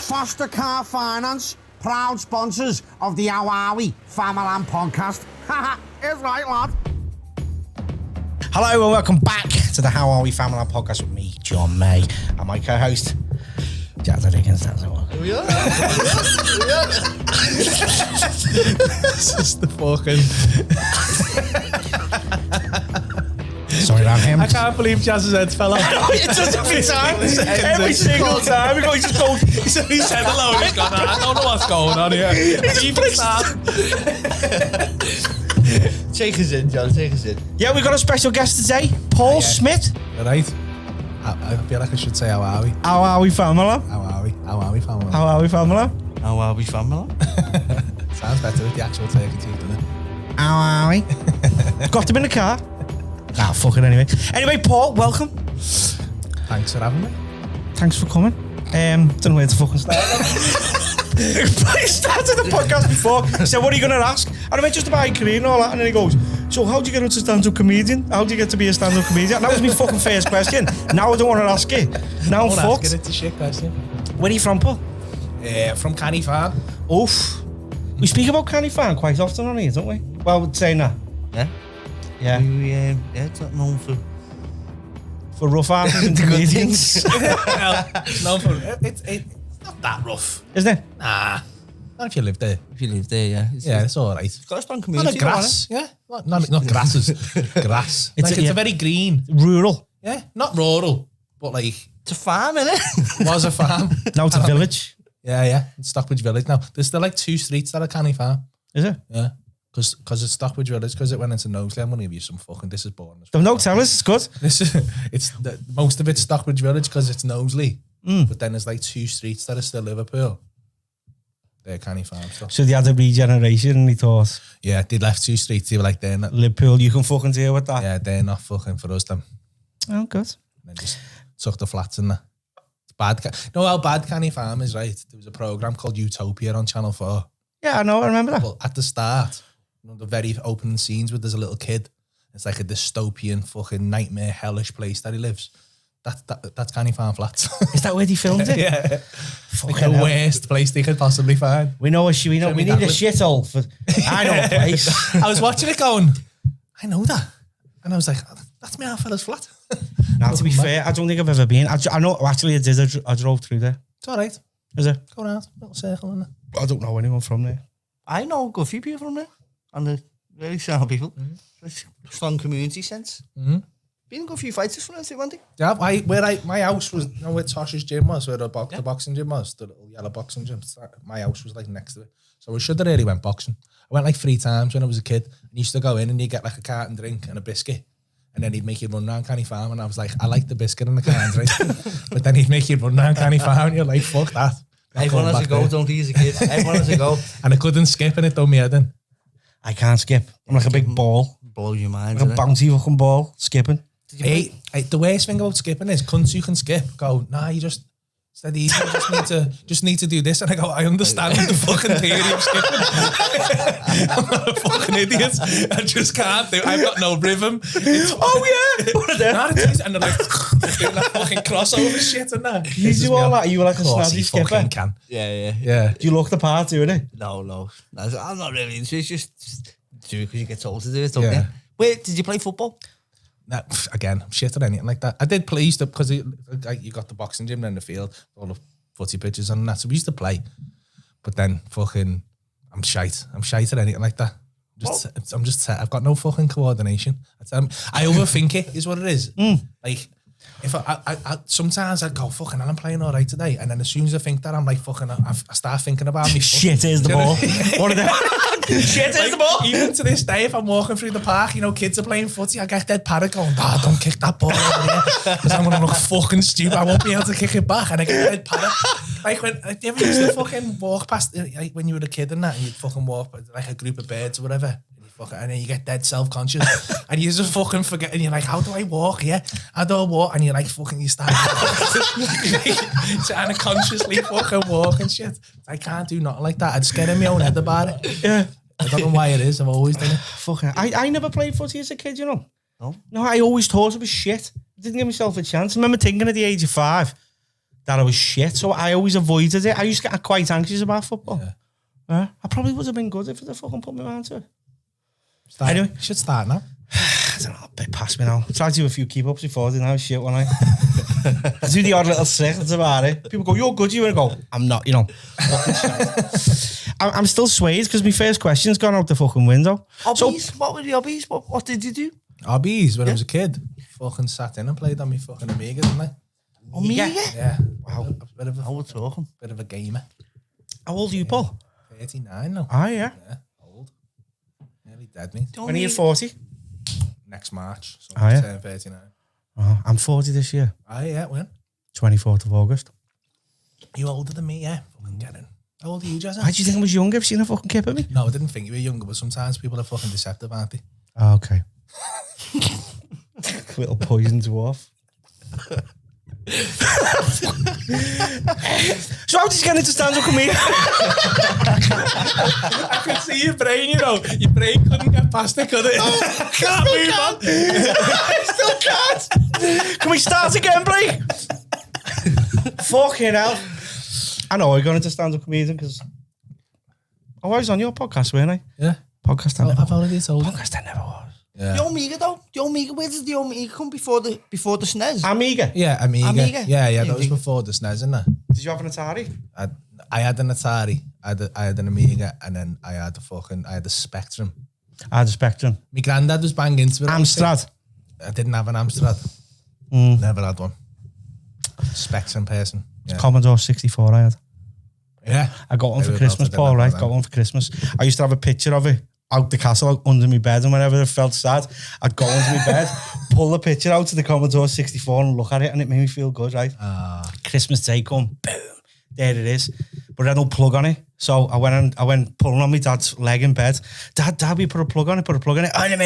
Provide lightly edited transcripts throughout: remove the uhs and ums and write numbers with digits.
Foster Car Finance, proud sponsors of the Awawi Famalam podcast. Haha, it's right, lad. Hello and welcome back to the How Are We Famalam podcast with me, John May, and my co-host, Jazza Dickens. That's the one. Here we are. This is the fucking... Sorry about him. I can't believe Jazz's head fell off. It does every time. Every single time. He just goes, He said hello and he's gone, I don't know what's going on here. Take us in, John, take us in. yeah, we've got a special guest today, Paul Smith. You're right. I feel like I should say how are we? How are we, Famalam? How are we? How are we, family? How are we, Famalam? How are we, family? Sounds better with the actual turkey teeth, doesn't it? How are we? Got him in the car. Ah, fuck it anyway. Anyway, Paul, welcome. Thanks for having me. Thanks for coming. Don't know where to fucking start. He started the podcast before. He said, what are you going to ask? And I went just about your career and all that. And then he goes, so how do you get into stand-up comedian? How do you get to be a stand-up comedian? And that was my fucking first question. Now I don't want to ask it. Now I'm fucked. It's a shit question. Where are you from, Paul? From Canny Farm. Oof. We speak about Canny Farm quite often on here, don't we? Well, we're saying that. Yeah? Yeah. It's not known for... For rough artists and comedians. It's known for... It's not that rough. Isn't it? Nah. Not if you live there. If you live there, yeah. It's all right. It's got a strong Not community. a grass, yeah. Not grasses. Grass. It's It's a very green. Rural. Yeah, not rural, but like It's a farm, innit? was a farm. Now it's a village. Yeah. It's Stockbridge Village now. There's still like 2 streets that are Canny Farm. Is it? Yeah. Because it's Stockbridge Village, because it went into Knowsley. I'm going to give you some fucking... This is boring. No, tell us. It's good. Most of it's Stockbridge Village because it's Knowsley. But then there's like 2 streets that are still Liverpool. They're Canny Farm stuff. So they had a regeneration and he thought, Yeah, they left 2 streets. They were like, they're not... Liverpool, you can fucking deal with that. Yeah, they're not fucking for us, them. Oh, good. And then just took the flats in there. It's bad. No, how bad Canny Farm is, right? There was a programme called Utopia on Channel 4. Yeah, I know. I remember that. Well, at the start, one of the very opening scenes where there's a little kid. It's like a dystopian fucking nightmare hellish place that he lives. That's Canny Farm Flats. Is that where they filmed it? Yeah. Like Fucking the hell. worst place they could possibly find. We know we need a shithole for. I know a place. I was watching it going, I know that. And I was like, that's my half fella's flat. Now, to be fair, I don't think I've ever been. I know, actually, I did. I drove through there. It's all right. Is it? Go around, little circle in there. I don't know anyone from there. I know a good few people from there. And they're very sound people. It's a strong community sense. Been a good few fighters from there too, weren't they? Yeah, my house was, you know where Tosh's gym was, where the boxing gym was, the little yellow boxing gym. My house was like next to it. So we should have really went boxing. I went like 3 times when I was a kid. And used to go in and you get like a carton drink and a biscuit. And then he'd make you run around Canny Farm. And I was like, I like the biscuit and the carton drink. But then he'd make you run around Canny Farm and you're like, fuck that. Everyone has a go, don't he, as a kid? Everyone has a go. And I couldn't skip and it done me head in. I can't skip. I'm like a big ball. Blow your mind. Like a bouncy fucking ball, skipping. Hey, the worst thing about skipping is cunts who can skip go, nah, you just steady easy, just need to do this. And I go, I understand the fucking theory of skipping. I'm not a fucking idiot. I just can't do it. I've got no rhythm. Oh yeah, what are they? And they're like doing that fucking crossover shit and that. You do all that. You were like a snazzy skipper. Fucking can. Yeah. Do you look the part doing it? No. I'm not really into it. It's just do it because you get told to do it, don't you? Yeah. Wait, did you play football? Nah, again, I'm shit at anything like that. I did play stuff because you got the boxing gym in the field, all the footy pitches and that. So we used to play. But then fucking, I'm shite. I'm shite at anything like that. I'm just I've got no fucking coordination. I overthink it, is what it is. Like, if I sometimes I go, fucking, I'm playing all right today. And then as soon as I think that, I'm like, fucking, I start thinking about me. Shit is the ball. What are they? Shit is the ball. Even to this day, if I'm walking through the park, you know, kids are playing footy, I get dead panic going, don't kick that ball over there. Because I'm going to look fucking stupid. I won't be able to kick it back. And I get dead panic. Like, when you ever used to fucking walk past, like when you were a kid and that, and you'd fucking walk like a group of birds or whatever. And then you get dead self-conscious and you just fucking forget and you're like, how do I walk? Yeah, how do I walk? And you're like, fucking, you start trying to consciously fucking walk and shit. I can't do nothing like that. I'd scare in my own head about it. Yeah. I don't know why it is. I've always done it. Fucking, I never played footy as a kid, you know. No? No, I always thought it was shit. I didn't give myself a chance. I remember thinking at the age of 5 that I was shit, so I always avoided it. I used to get quite anxious about football. Yeah. I probably would have been good if they fucking put me around to it. Anyway, you should start now. I don't know, a bit past me now. I tried to do a few keep-ups before, didn't I? Shit, when I do the odd little trick, that's about it. People go, you're good, you, and I go, I'm not, you know. I'm still swayed because my first question's gone out the fucking window. Hobbies? So, what were your hobbies? What did you do? Hobbies, when I was a kid, fucking sat in and played on my fucking Amiga, didn't I? Amiga? Yeah. Wow. Bit of How we're talking. Bit of a gamer. How old are you, Paul? 39 now. Ah, yeah. Yeah, old. Nearly dead, mate. When are you 40? Next March. So Oh, yeah? turn 39. Oh, I'm 40 this year. Oh, yeah, when? 24th of August. You older than me, yeah? Fucking get in. How old are you, Jazza? Why do you think I was younger? Have you seen a fucking kip at me? No, I didn't think you were younger, but sometimes people are fucking deceptive, aren't they? Oh, okay. Little poison dwarf. So how did you get into stand-up comedy? I could see your brain, you know. Your brain couldn't get past it, could it? Oh, can't move on. I still can't. Can we start again, Blake? Fucking hell. I know I got into stand-up comedian because I was on your podcast, weren't I? Yeah. Podcast I never I've already told you. Podcast I never was. Yeah. The Amiga though? The Amiga, where did the Amiga come before the SNES? Amiga. Yeah, Amiga. Amiga? Yeah, that was Amiga. before the SNES, isn't it? Did you have an Atari? I had an Atari, I had an Amiga, and then I had a Spectrum. I had a Spectrum. My granddad was banging into it. Amstrad. I didn't have an Amstrad. Never had one. Spectrum person. Yeah. Commodore 64 I had. Yeah. I got one Maybe for Christmas, about Paul, that, right? then. Got one for Christmas. I used to have a picture of it out the castle, like, under my bed, and whenever I felt sad, I'd go into my bed, pull the picture out to the Commodore 64 and look at it, and it made me feel good, right? Christmas Day come, boom, there it is. But I had no plug on it. So I went pulling on my dad's leg in bed. Dad, we put a plug on it. Oh, in a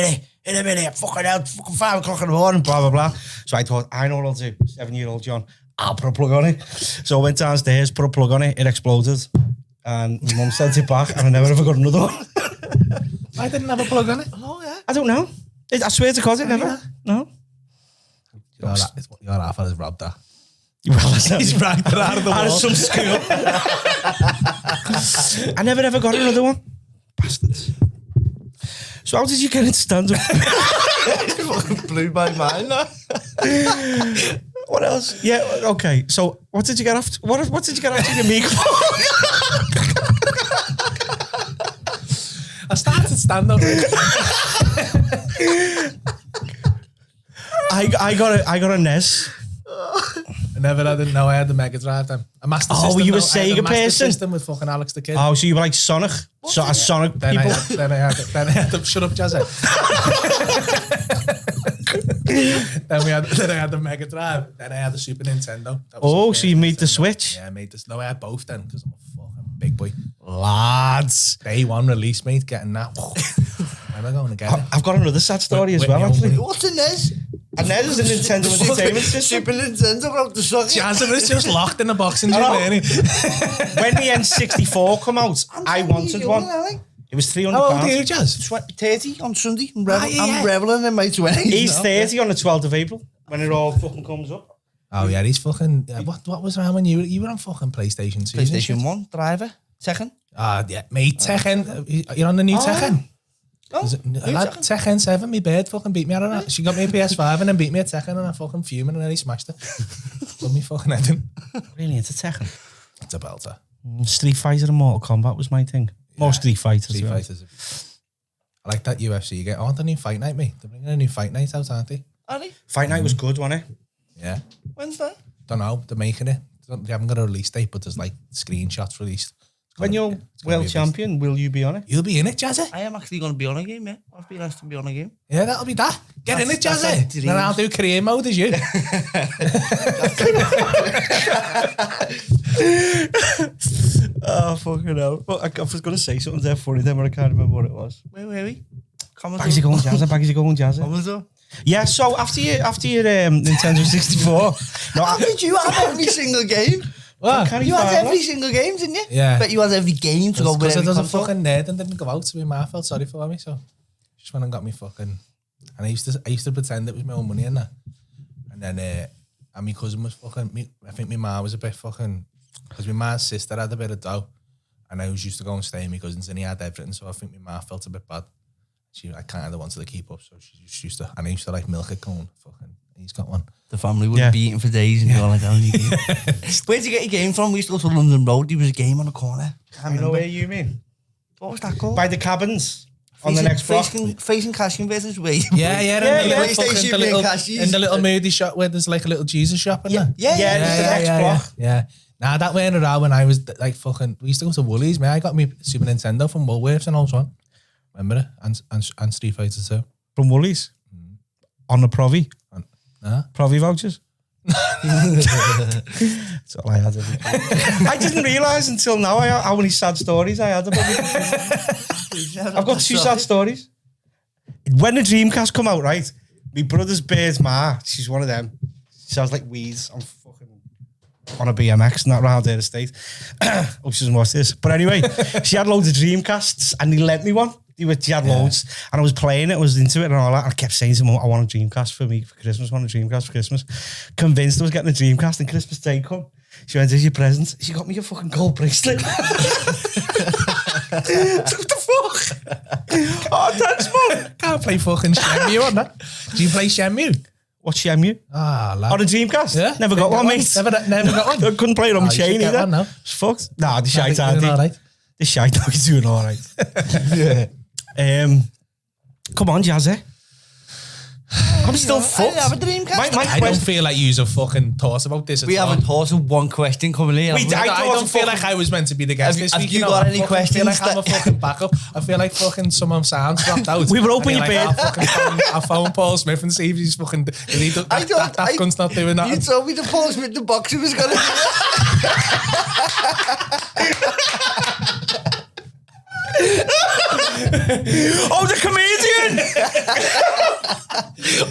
minute, fucking out, fucking 5 o'clock in the morning, blah, blah, blah. So I thought, I know what I'll do, 7-year-old John, I'll put a plug on it. So I went downstairs, put a plug on it, it exploded. And my mum sent it back, and I never ever got another one. I didn't have a plug on it. Oh yeah. I don't know. I swear to God, it never. No. Your half has robbed that. Well, He's ragged it out of the out of wall. some school. I never ever got another one. Bastards. So how did you get into stand-up? Fucking blew my mind. What else? Yeah, okay. So what did you get after? What did you get after your meat? I started stand-up. I got a NES. I didn't know I had the Mega Drive then. A Master Oh, System. were you a though. I had Sega Master person? System with fucking Alex the Kid. Oh, so you were like Sonic? Sonic Then people? then I had the shut up, Jazza. then I had the Mega Drive. Then I had the Super Nintendo. That was Oh, Super so you made the Nintendo. Switch? Yeah, I made this. No, I had both then because I'm a fucking big boy. Lads. Day one release, mate, getting that. Am I going to get it? I've got another sad story as With well, my own actually. money. What's a NES? A NES is a Nintendo Entertainment System. Super Nintendo out the socket. Jazza was just locked in the boxing gym, Hello? ain't he? When the N64 come out, I wanted one. It was £300. How old are you, Jazz? 30 on Sunday. I'm yeah. reveling in my 20s. He's now. 30 on the 12th of April, when it all fucking comes up. Oh yeah, he's fucking. What was around when you were on fucking PlayStation 2? PlayStation 1, driver, Tekken. Yeah, mate, Tekken. You're on the new Tekken. Oh, Tekken 7, my bird fucking beat me out of that. She got me a PS5 and then beat me at Tekken and I fucking fuming and then he smashed it. Put me fucking head in. Really into Tekken. It's a belter. Street Fighter and Mortal Kombat was my thing. More Street Fighters. Street Fighters. I like that UFC game. I want a new Fight Night, mate. They're bringing a new Fight Night out, aren't they? Are they? Fight Night was good, wasn't it? Yeah. When's that? Don't know. They're making it. They haven't got a release date, but there's like screenshots released. When you're world champion, will you be on it? You'll be in it, Jazzy. I am actually going to be on a game, yeah. I've been asked to be on a game. Yeah, that'll be that. Get in it, That's Jazzy. like dreams. Then I'll do career mode as you. Oh, fucking hell. Well, I was going to say something there funny then, but I can't remember what it was. Where were we? Baggy going Jazzy. Commodore. Yeah, so after your Nintendo 64, no, How did you have every single game? What? You had every single game, didn't you? Yeah. But you had every game to go with Because I every was a console. fucking nerd and didn't go out, so my ma felt sorry for me, so just went and got me fucking... And I used to pretend it was my own money and that. And then And my cousin was fucking, I think my mum was a bit fucking, because my mum's sister had a bit of dough, and I was used to go and stay with my cousins, and he had everything, so I think my mum felt a bit bad. I kind of wanted to keep up, so she just used to, and I used to like milk it going, fucking, he's got one. The family wouldn't be eating for days and you're like, oh, you Where'd you get your game from? We used to go to London Road, there was a game on the corner. You know where you mean? What was that called? By the cabins. On the next block. Facing cash converters way. Yeah. In the little moody shop where there's like a little Jesus shop in there. Yeah, the next block. Yeah. Nah, that went around when I was like fucking, we used to go to Woolies, man. I got me Super Nintendo from Woolworths and all so on. Remember it? And Street Fighter 2. From Woolies? On the Provi? Provi vouchers? That's all I had. I didn't realise until now how many sad stories I had about it. I've got 2 sad stories. When the Dreamcast come out, right, my brother's bird's ma, she's one of them. She sounds like weeds on a BMX, not round her estate. Oh, she doesn't watch this. But anyway, she had loads of Dreamcasts and they lent me one. She had loads, and I was playing it, I was into it and all that, and I kept saying to them, I want a Dreamcast for me for Christmas, I want a Dreamcast for Christmas. Convinced I was getting a Dreamcast, and Christmas Day come. She went, here's your present. She got me a fucking gold bracelet. What the fuck? Oh, thanks, man. Can't play fucking Shenmue on that. Do you play Shenmue? What's Shenmue? Lad. On a Dreamcast? Yeah. Never got one, mate. Never got one. I couldn't play it on my chain either. One now. It's fucked. Nah, the shite aren't right. The shite dog is doing all right. Yeah. Come on, Jazzy. I'm still fucked. I have a Dreamcast. I don't feel like you have fucking thought about this at all. We haven't thought of one question coming here. I don't feel like I was meant to be the guest this week. Have you got any questions? I feel like I'm a fucking backup. I feel like fucking someone's sounds dropped out. We were open your bed. I'll phone Paul Smith and see if he's fucking... That gun's not doing that. You told me the Paul Smith, the boxer was going to do Oh, the comedian!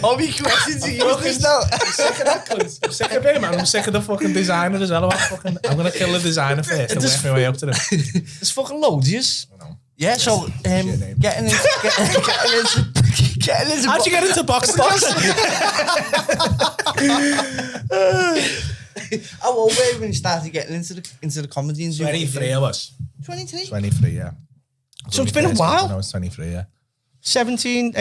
All my questions are useless now. I'm sick of that cunt. I'm sick of him, man. I'm sick of the fucking designer as well. I'm going to kill the designer first and work my way up to them. There's fucking loads, yes. Yeah, so getting into How'd you get into boxing? How old were you when you started getting into the comedy? 23 I was. 23? 23, yeah. So it's been a while. When I was 23, yeah. 16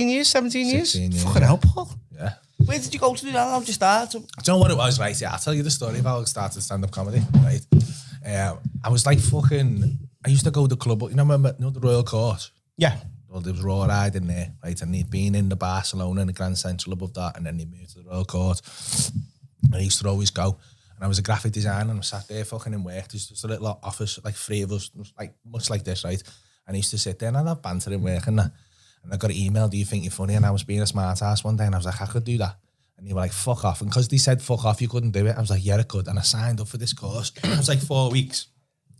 years, 17 years? 16 years, Fucking hell, Paul. Yeah. Where did you go to do that? How'd you start? Do you know what it was, right? Yeah, I'll tell you the story of how I started stand-up comedy, right? I was like fucking... I used to go to the club, you know the Royal Court? Yeah. Well, there was Raw Ride in there, right? And he'd been in the Barcelona in the Grand Central above that, and then he moved to the Royal Court. And I used to always go. And I was a graphic designer, and I sat there fucking in work. There's just a little office, like 3 of us, like much like this, right? And I used to sit there and I'd have banter in work and that. And I got an email, do you think you're funny? And I was being a smart ass one day, and I was like, I could do that. And they were like, fuck off. And because they said fuck off, you couldn't do it. I was like, yeah, I could. And I signed up for this course. It was like 4 weeks.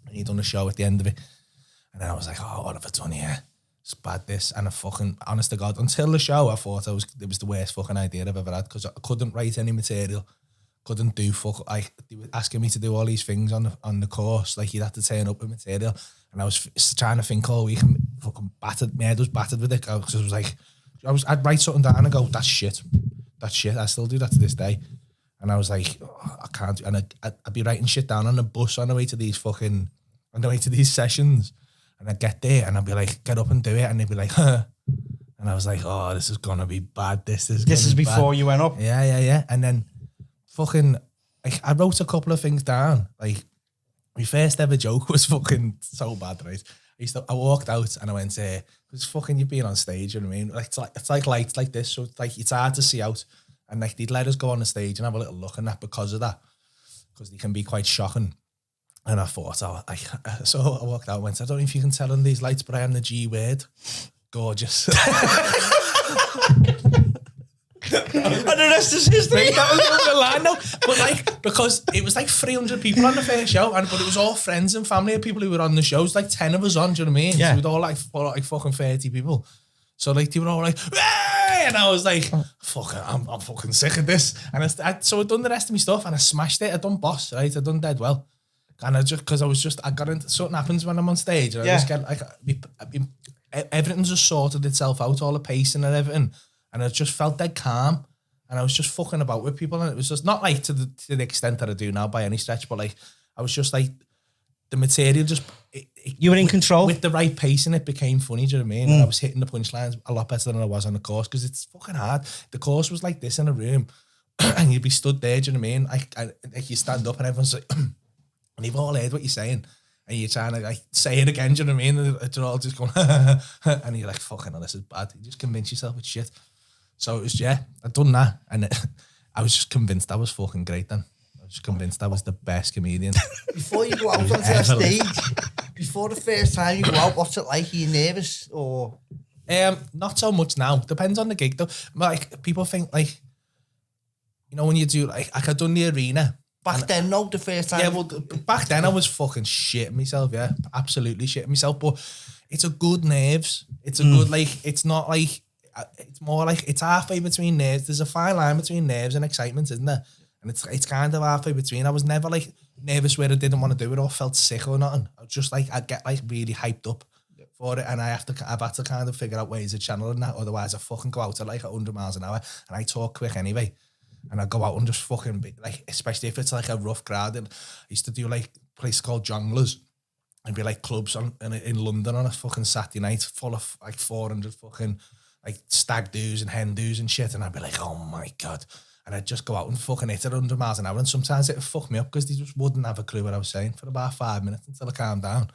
And he'd done a show at the end of it. And then I was like, oh, what have I done here? It's bad this. And I fucking, honest to God, until the show, I thought it was the worst fucking idea I've ever had, because I couldn't write any material. Couldn't do like they were asking me to do all these things on the course, like you'd have to turn up with material, and I was trying to think all week and fucking battered. My head was battered with it, because it was like I'd write something down and go, that's shit. I still do that to this day, and I was like, oh, I can't. And I'd be writing shit down on the bus on the way to these sessions, and I'd get there and I'd be like, get up and do it, and they'd be like, huh. And I was like, oh, this is gonna be bad. This is before bad. You went up. Yeah, and then. Fucking, I wrote a couple of things down. Like, my first ever joke was fucking so bad, right? I walked out and I went, because fucking you've been on stage, you know what I mean? Like, it's like lights like this, so it's like it's hard to see out. And like they'd let us go on the stage and have a little look and that because of that, because they can be quite shocking. And I thought, so I walked out and went, I don't know if you can tell on these lights, but I am the G word. Gorgeous. And the rest is history. That was the line, though. But like, because it was like 300 people on the first show, but it was all friends and family of people who were on the show. It was like 10 of us on, do you know what I mean? Yeah. So we'd all like fucking 30 people. So like, they were all like, hey! And I was like, fucking, I'm fucking sick of this. And so I'd done the rest of my stuff and I smashed it. I'd done boss, right? I'd done dead well. And I got into, something happens when I'm on stage. And I just get like, everything's just sorted itself out, all the pacing and everything. And I just felt dead calm. and I was just fucking about with people, and it was just not like to the extent that I do now by any stretch, but like I was just like the material just you were in control with the right pace, and it became funny. Do you know what I mean? And I was hitting the punchlines a lot better than I was on the course because it's fucking hard. The course was like this in a room, and you'd be stood there. Do you know what I mean? Like you stand up and everyone's like, and you've all heard what you're saying. And you're trying to like say it again, do you know what I mean? And they're all just going, and you're like, fucking hell, this is bad. You just convince yourself it's shit. So it was, I'd done that. And I was just convinced I was fucking great then. I was just convinced I was the best comedian. Before you go out onto that stage, before the first time you go out, what's it like? Are you nervous or? Not so much now. Depends on the gig though. Like people think like, you know, when you do like I'd done the arena. Back then, no, the first time. Yeah, well, back then I was fucking shitting myself, yeah. Absolutely shitting myself, but it's a good nerves. It's a good, like, it's not like, it's more like, it's halfway between nerves. There's a fine line between nerves and excitement, isn't there? And it's kind of halfway between. I was never, like, nervous where I didn't want to do it or felt sick or nothing. I was just, like, I'd get, like, really hyped up for it, and I've had to kind of figure out ways of channeling that, otherwise I fucking go out at, like, 100 miles an hour, and I talk quick anyway. And I go out and just fucking be like, especially if it's like a rough crowd. And I used to do like a place called Jonglers. It'd be like clubs in London on a fucking Saturday night full of like 400 fucking like stag doos and hen doos and shit. And I'd be like, oh my God. And I'd just go out and fucking hit it 100 miles an hour. And sometimes it'd fuck me up because they just wouldn't have a clue what I was saying for about 5 minutes until I calmed down.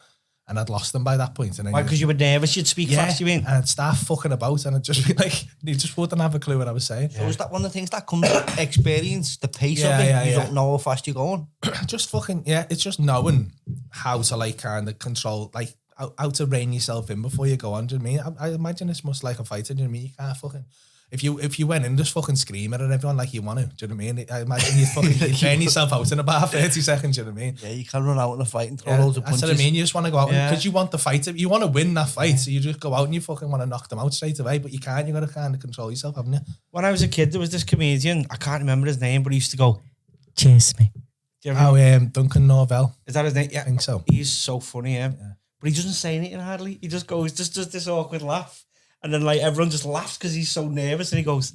And I'd lost them by that point. And then why? Because you were nervous, you'd speak fast, you mean? And I'd start fucking about and I'd just be like, you just wouldn't have a clue what I was saying. So is that one of the things that comes with experience, the pace of it? You don't know how fast you're going. Just fucking, it's just knowing how to like kind of control, like how to rein yourself in before you go on. Do you know what I mean? I imagine it's much like a fighter, do you know what I mean? You can't fucking, if you went in just fucking screaming at everyone like you want to, do you know what I mean? I imagine you'd burn yourself out in about 30 seconds, do you know what I mean? Yeah, you can run out in a fight and throw loads of punches. That's what I mean, you just want to go out because you want the fight, you want to win that fight, so you just go out and you fucking want to knock them out straight away, but you can't, you got to kind of control yourself, haven't you? When I was a kid, there was this comedian, I can't remember his name, but he used to go, "Cheers me." Duncan Norvell. Is that his name? Yeah, I think so. He's so funny, but he doesn't say anything hardly. He just goes, just does this awkward laugh. And then like everyone just laughs because he's so nervous and he goes,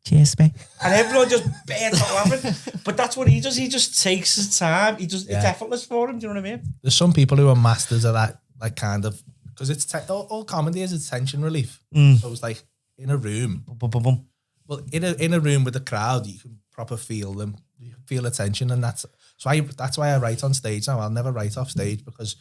"Cheers, mate." And everyone just burns out laughing. But that's what he does. He just takes his time. It's effortless for him. Do you know what I mean? There's some people who are masters of that, like kind of, because it's all comedy is tension relief. So it's like in a room. Well, in a room with a crowd, you can proper feel them. You can feel the tension, and that's why I write on stage now. I'll never write off stage because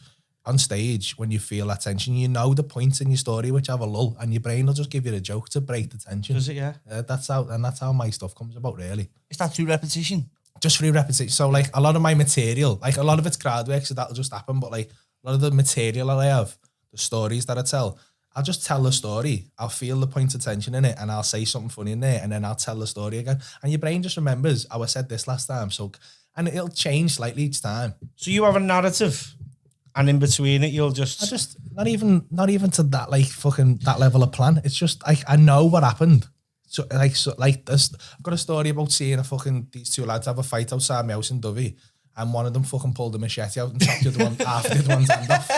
on stage, when you feel that tension, you know the points in your story which have a lull, and your brain will just give you a joke to break the tension. Does it? Yeah. That's how my stuff comes about, really. Is that through repetition? Just through repetition. So, like, a lot of my material, like, a lot of it's crowd work, so that'll just happen, but, like, a lot of the material that I have, the stories that I tell, I'll just tell the story. I'll feel the point of tension in it, and I'll say something funny in there, and then I'll tell the story again. And your brain just remembers, I said this last time, so, and it'll change slightly each time. So you have a narrative, and in between it, you'll just... not even to that, like, fucking, that level of plan. It's just, like, I know what happened. So this, I've got a story about seeing these two lads have a fight outside my house in Dovey, and one of them fucking pulled a machete out and chopped the other one, half the other one's hand off.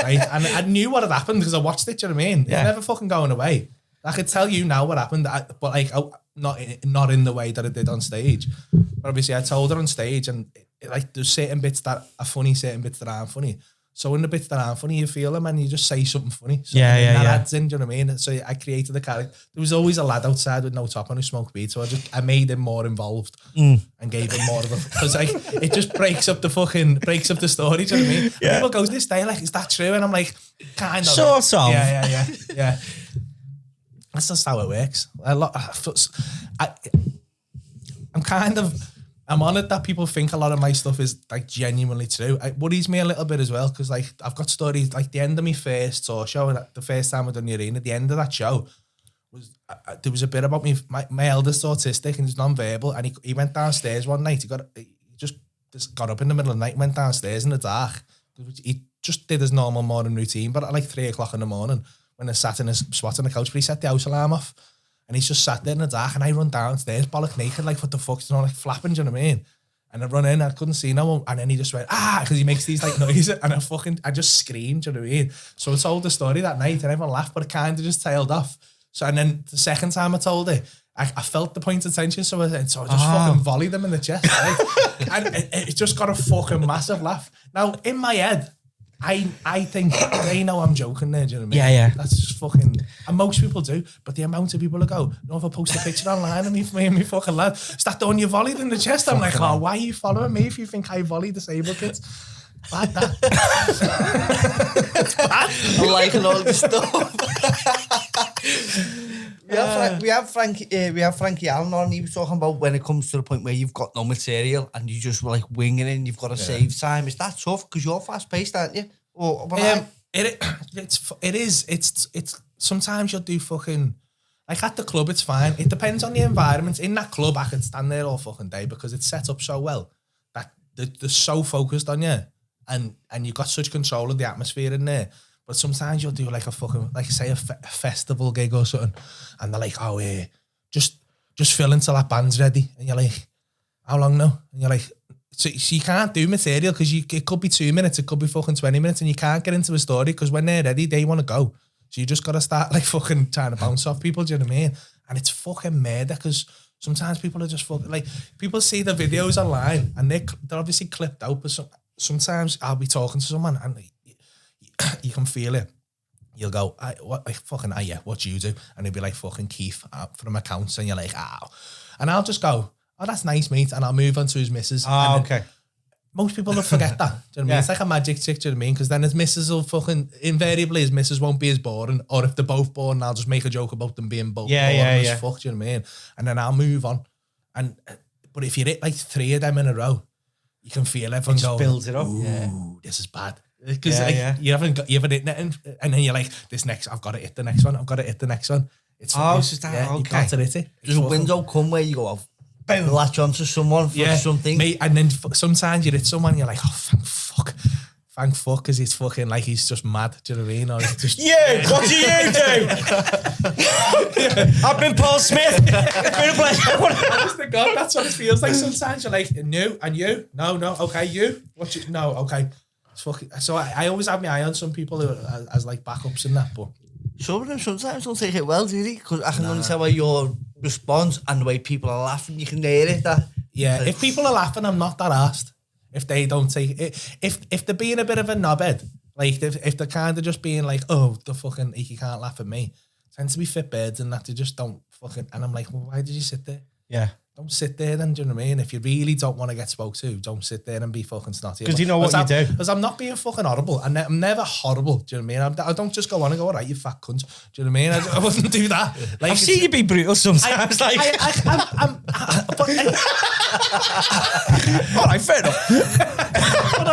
Right? And I knew what had happened because I watched it, do you know what I mean? Yeah. It's never fucking going away. I could tell you now what happened, but like, not in the way that I did on stage. But obviously I told her on stage, and like, there's certain bits that are funny, certain bits that aren't funny. So in the bits that aren't funny, you feel them and you just say something funny. So that adds in, do you know what I mean? So I created a character. There was always a lad outside with no top on who smoked weed, so I made him more involved and gave him more of a... Because like, it just breaks up the story, do you know what I mean? Yeah. People go, this day, like, is that true? And I'm like, kind of. Sort of. Yeah. That's just how it works. I'm honoured that people think a lot of my stuff is like genuinely true. It worries me a little bit as well because like I've got stories like the end of my first tour show, the first time I done the arena, the end of that show was there was a bit about me. My eldest autistic and he's non-verbal, and he went downstairs one night. He just got up in the middle of the night, went downstairs in the dark. He just did his normal morning routine, but at like 3 o'clock in the morning when I sat in his swat on the couch, but he set the house alarm off. And he's just sat there in the dark, and I run downstairs, bollock naked, like, what the fuck, you know, like flapping, do you know what I mean? And I run in, I couldn't see no one, and then he just went, because he makes these, like, noises, and I just screamed, do you know what I mean? So I told the story that night, and everyone laughed, but it kind of just tailed off. So, and then the second time I told it, I felt the point of tension, so I just fucking volleyed them in the chest, right? And it just got a fucking massive laugh. Now, in my head, I think they know I'm joking there, do you know what I mean? Yeah. That's just fucking, and most people do, but the amount of people that go, no, if I post a picture online of me and me fucking lad, is that the one you volleyed in the chest? I'm like, oh, why are you following me if you think I volley disabled kids? Bad that. I'm liking all this stuff. We have Frankie Allen on. He was talking about when it comes to the point where you've got no material and you just like winging it and you've got to save time. Is that tough? Because you're fast paced, aren't you? Or it is. It's sometimes you'll do fucking like at the club. It's fine. It depends on the environment. In that club, I can stand there all fucking day because it's set up so well that they're so focused on you, and you've got such control of the atmosphere in there. But sometimes you'll do like a fucking, like say a festival gig or something, and they're like, oh yeah, just fill until that band's ready, and you're like, how long now? And you're like, so you can't do material because it could be 2 minutes, it could be fucking 20 minutes, and you can't get into a story because when they're ready, they want to go. So you just got to start like fucking trying to bounce off people, do you know what I mean? And it's fucking murder because sometimes people are just fucking, like, people see the videos online and they're obviously clipped out, but sometimes I'll be talking to someone and you can feel it. You'll go, what do you do? And he'll be like, fucking Keith from accounts, and you're like, and I'll just go, oh, that's nice, mate, and I'll move on to his missus. Okay. Most people will forget that. Do you know what I mean? It's like a magic trick, do you know what I mean? Because then his missus will fucking, invariably his missus won't be as boring, or if they're both boring, I'll just make a joke about them being both boring as fuck, do you know what I mean? And then I'll move on. But if you hit like 3 of them in a row, you can feel everyone going, builds it up. Ooh, this is bad. Because you haven't hit it, and then you're like, I've got to hit the next one. It's just that, you got to hit it. There's a window come where you go, boom, latch onto someone for something. Mate, and then sometimes you hit someone, you're like, oh, thank fuck, because he's fucking like, he's just mad, do you know what I mean? Or he's just, what do you do? I've been Paul Smith. It's been a pleasure. Honest to God, that's what it feels like. Sometimes you're like, no, and you? No, okay, you? No, okay. So I always have my eye on some people who as like backups and that, but some of them sometimes don't take it well, do they? Because I can only tell by your response and the way people are laughing, you can hear it. If people are laughing, I'm not that arsed. If they don't take it, if they're being a bit of a knobhead, like if they're kind of just being like, oh, the fucking he can't laugh at me, tend to be fit birds and that, they just don't fucking. And I'm like, well, why did you sit there? Yeah. Don't sit there then, do you know what I mean? If you really don't want to get spoke to, don't sit there and be fucking snotty. Because you know what you do. Because I'm not being fucking horrible. I'm never horrible, do you know what I mean? I don't just go on and go, all right, you fat cunt. Do you know what I mean? I wouldn't do that. Like, I've seen you be brutal sometimes. All right, fair enough. But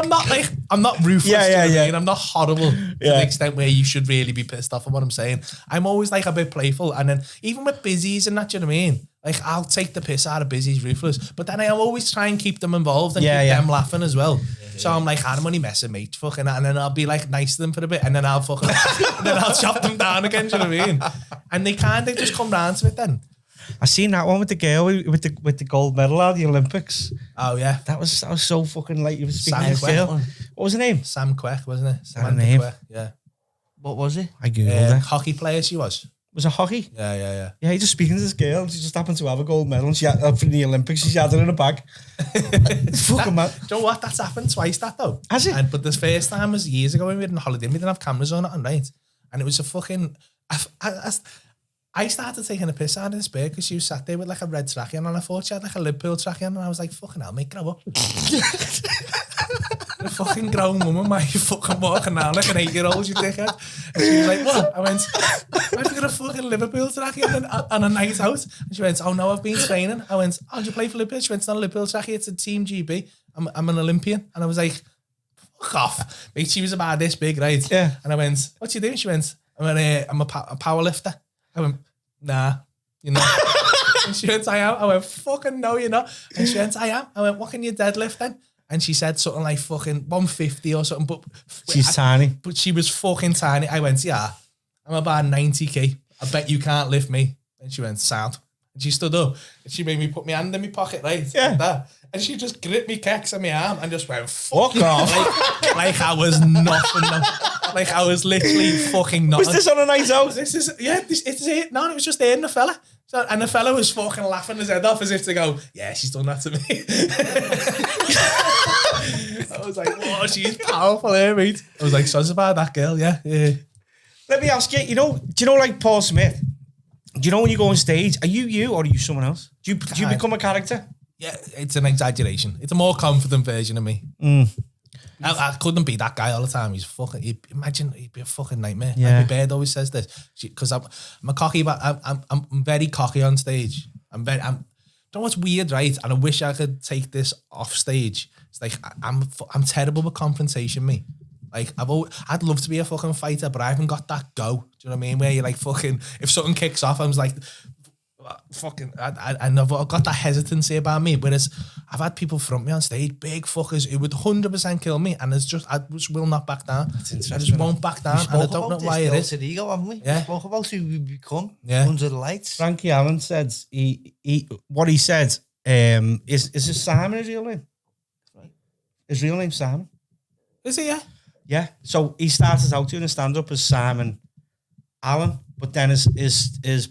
I'm not ruthless, do you know what I mean? I'm not horrible to the extent where you should really be pissed off at what I'm saying. I'm always like a bit playful. And then even with busies and that, do you know what I mean? Like, I'll take the piss out of busies ruthless, but then I'll always try and keep them involved and keep them laughing as well. So I'm like, I'm only messing, mate, fucking, and then I'll be like nice to them for a bit, and then I'll fucking, and then I'll chop them down again. Do you know what I mean? And they kind of just come round to it then. I seen that one with the girl with the gold medal at the Olympics. Oh yeah, that was so fucking late. You were speaking to this Sam girl. Quek. What was her name? Sam Quek, wasn't it? Her name? Quek, yeah. What was it? I googled it. Hockey player she was. Was it hockey? Yeah. Yeah, he just speaking to this girl, and she just happened to have a gold medal, and she had from the Olympics. She had it in a bag. It's fucking mad. Do you know what? That's happened twice, that though. Has it? But the first time was years ago when we were on holiday. We didn't have cameras on it, right? And it was a fucking. I started taking a piss out of this bird because she was sat there with like a red trackie on, and I thought she had like a Liverpool trackie on, and I was like, fucking hell, mate, grow up. A fucking grown woman, mate, you fucking walking around like an 8-year-old, you dickhead. And she was like, what? I went, I've got a fucking Liverpool trackie on a night out. And she went, oh no, I've been training. I went, oh, do you play for Liverpool? She went, it's not a Liverpool trackie, it's a Team GB. I'm an Olympian. And I was like, fuck off. Mate, she was about this big, right? Yeah. And I went, what you doing? She went, I'm a power lifter. I went, nah, you're not. And she went, I am. I went, fucking no, you're not. And she went, I am. I went, what can you deadlift then? And she said something like fucking 150 or something. But she's tiny. But she was fucking tiny. I went, yeah, I'm about 90k. I bet you can't lift me. And she went, sound. And she stood up and she made me put my hand in my pocket, right? Yeah. Like that. And she just gripped me kecks on my arm and just went, fuck off. Like I was nothing. Like I was literally fucking nothing. Was this on a night out? It's it. No, it was just there in the fella. So, and the fellow was fucking laughing his head off as if to go, yeah, she's done that to me. I was like, whoa, she's powerful here, mate. I was like, so's about that girl, yeah. Let me ask you, do you know like Paul Smith? Do you know when you go on stage, are you or are you someone else? Do you become a character? Yeah, it's an exaggeration. It's a more confident version of me. I couldn't be that guy all the time. Imagine he'd be a fucking nightmare. Yeah. Like my bird always says this because I'm a cocky, but I'm very cocky on stage. You know what's weird, right? And I wish I could take this off stage. It's like I'm terrible with confrontation, me. Like I'd love to be a fucking fighter, but I haven't got that go. Do you know what I mean? Where you're like fucking, if something kicks off, I'm like, fucking, and I've got that hesitancy about me. Whereas I've had people front me on stage, big fuckers who would 100% kill me, and I just will not back down. I just won't back down, and I don't know why it is. Ego, haven't we? Yeah. We spoke about who we become under the lights. Frankie Allen said what he said is his Simon his real name? Right. His real name's Simon. Is he? Yeah. Yeah. So he started out doing a stand-up as Simon Allen, but then his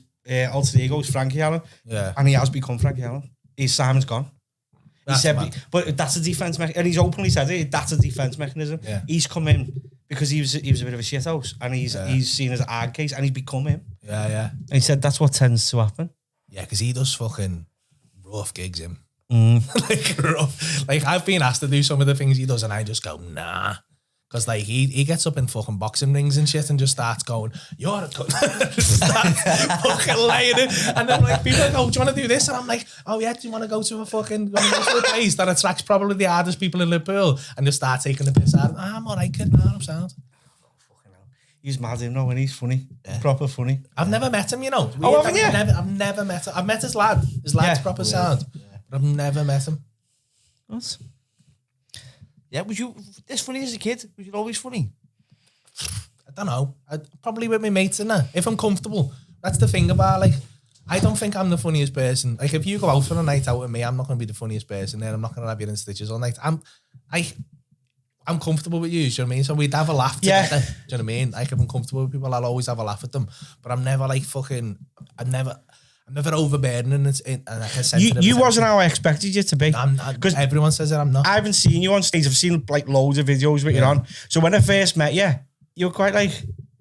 alter ego is Frankie Allen. Yeah. And he has become Frankie Allen. Simon's gone. That's he said, mad. but that's a defense mechanism, and he's openly said it. That's a defense mechanism. Yeah. He's come in because he was a bit of a shithouse, and he's seen as an hard case, and he's become him. Yeah. And he said that's what tends to happen. Yeah, because he does fucking rough gigs, him. Like rough. Like I've been asked to do some of the things he does, and I just go nah. Because like he gets up in fucking boxing rings and shit and just starts going, you're a cunt. Starts fucking laying it. And then like people go, do you want to do this? And I'm like, oh yeah, do you want to go to a place that attracts probably the hardest people in Liverpool? And just start taking the piss out of them. I'm alright, kid, no, I'm sound. He's mad, you know, and he's funny. Yeah. Proper funny. I've never met him, you know. Oh, haven't you? I've never met him. I've met his lad. His lad's proper sound. Yeah. But I've never met him. What? Yeah, was you this funny as a kid? Was you always funny? I don't know. Probably with my mates, innit? If I'm comfortable. That's the thing about, like, I don't think I'm the funniest person. Like, if you go out for a night out with me, I'm not going to be the funniest person there. I'm not going to have you in stitches all night. I'm comfortable with you, do you know what I mean? So we'd have a laugh together, do you know what I mean? Like, if I'm comfortable with people, I'll always have a laugh at them. But I'm never, like, I'm never overburdening it. And like I said, you wasn't how I expected you to be. Because everyone says that I'm not. I haven't seen you on stage. I've seen like loads of videos with you on. So when I first met you, you were quite like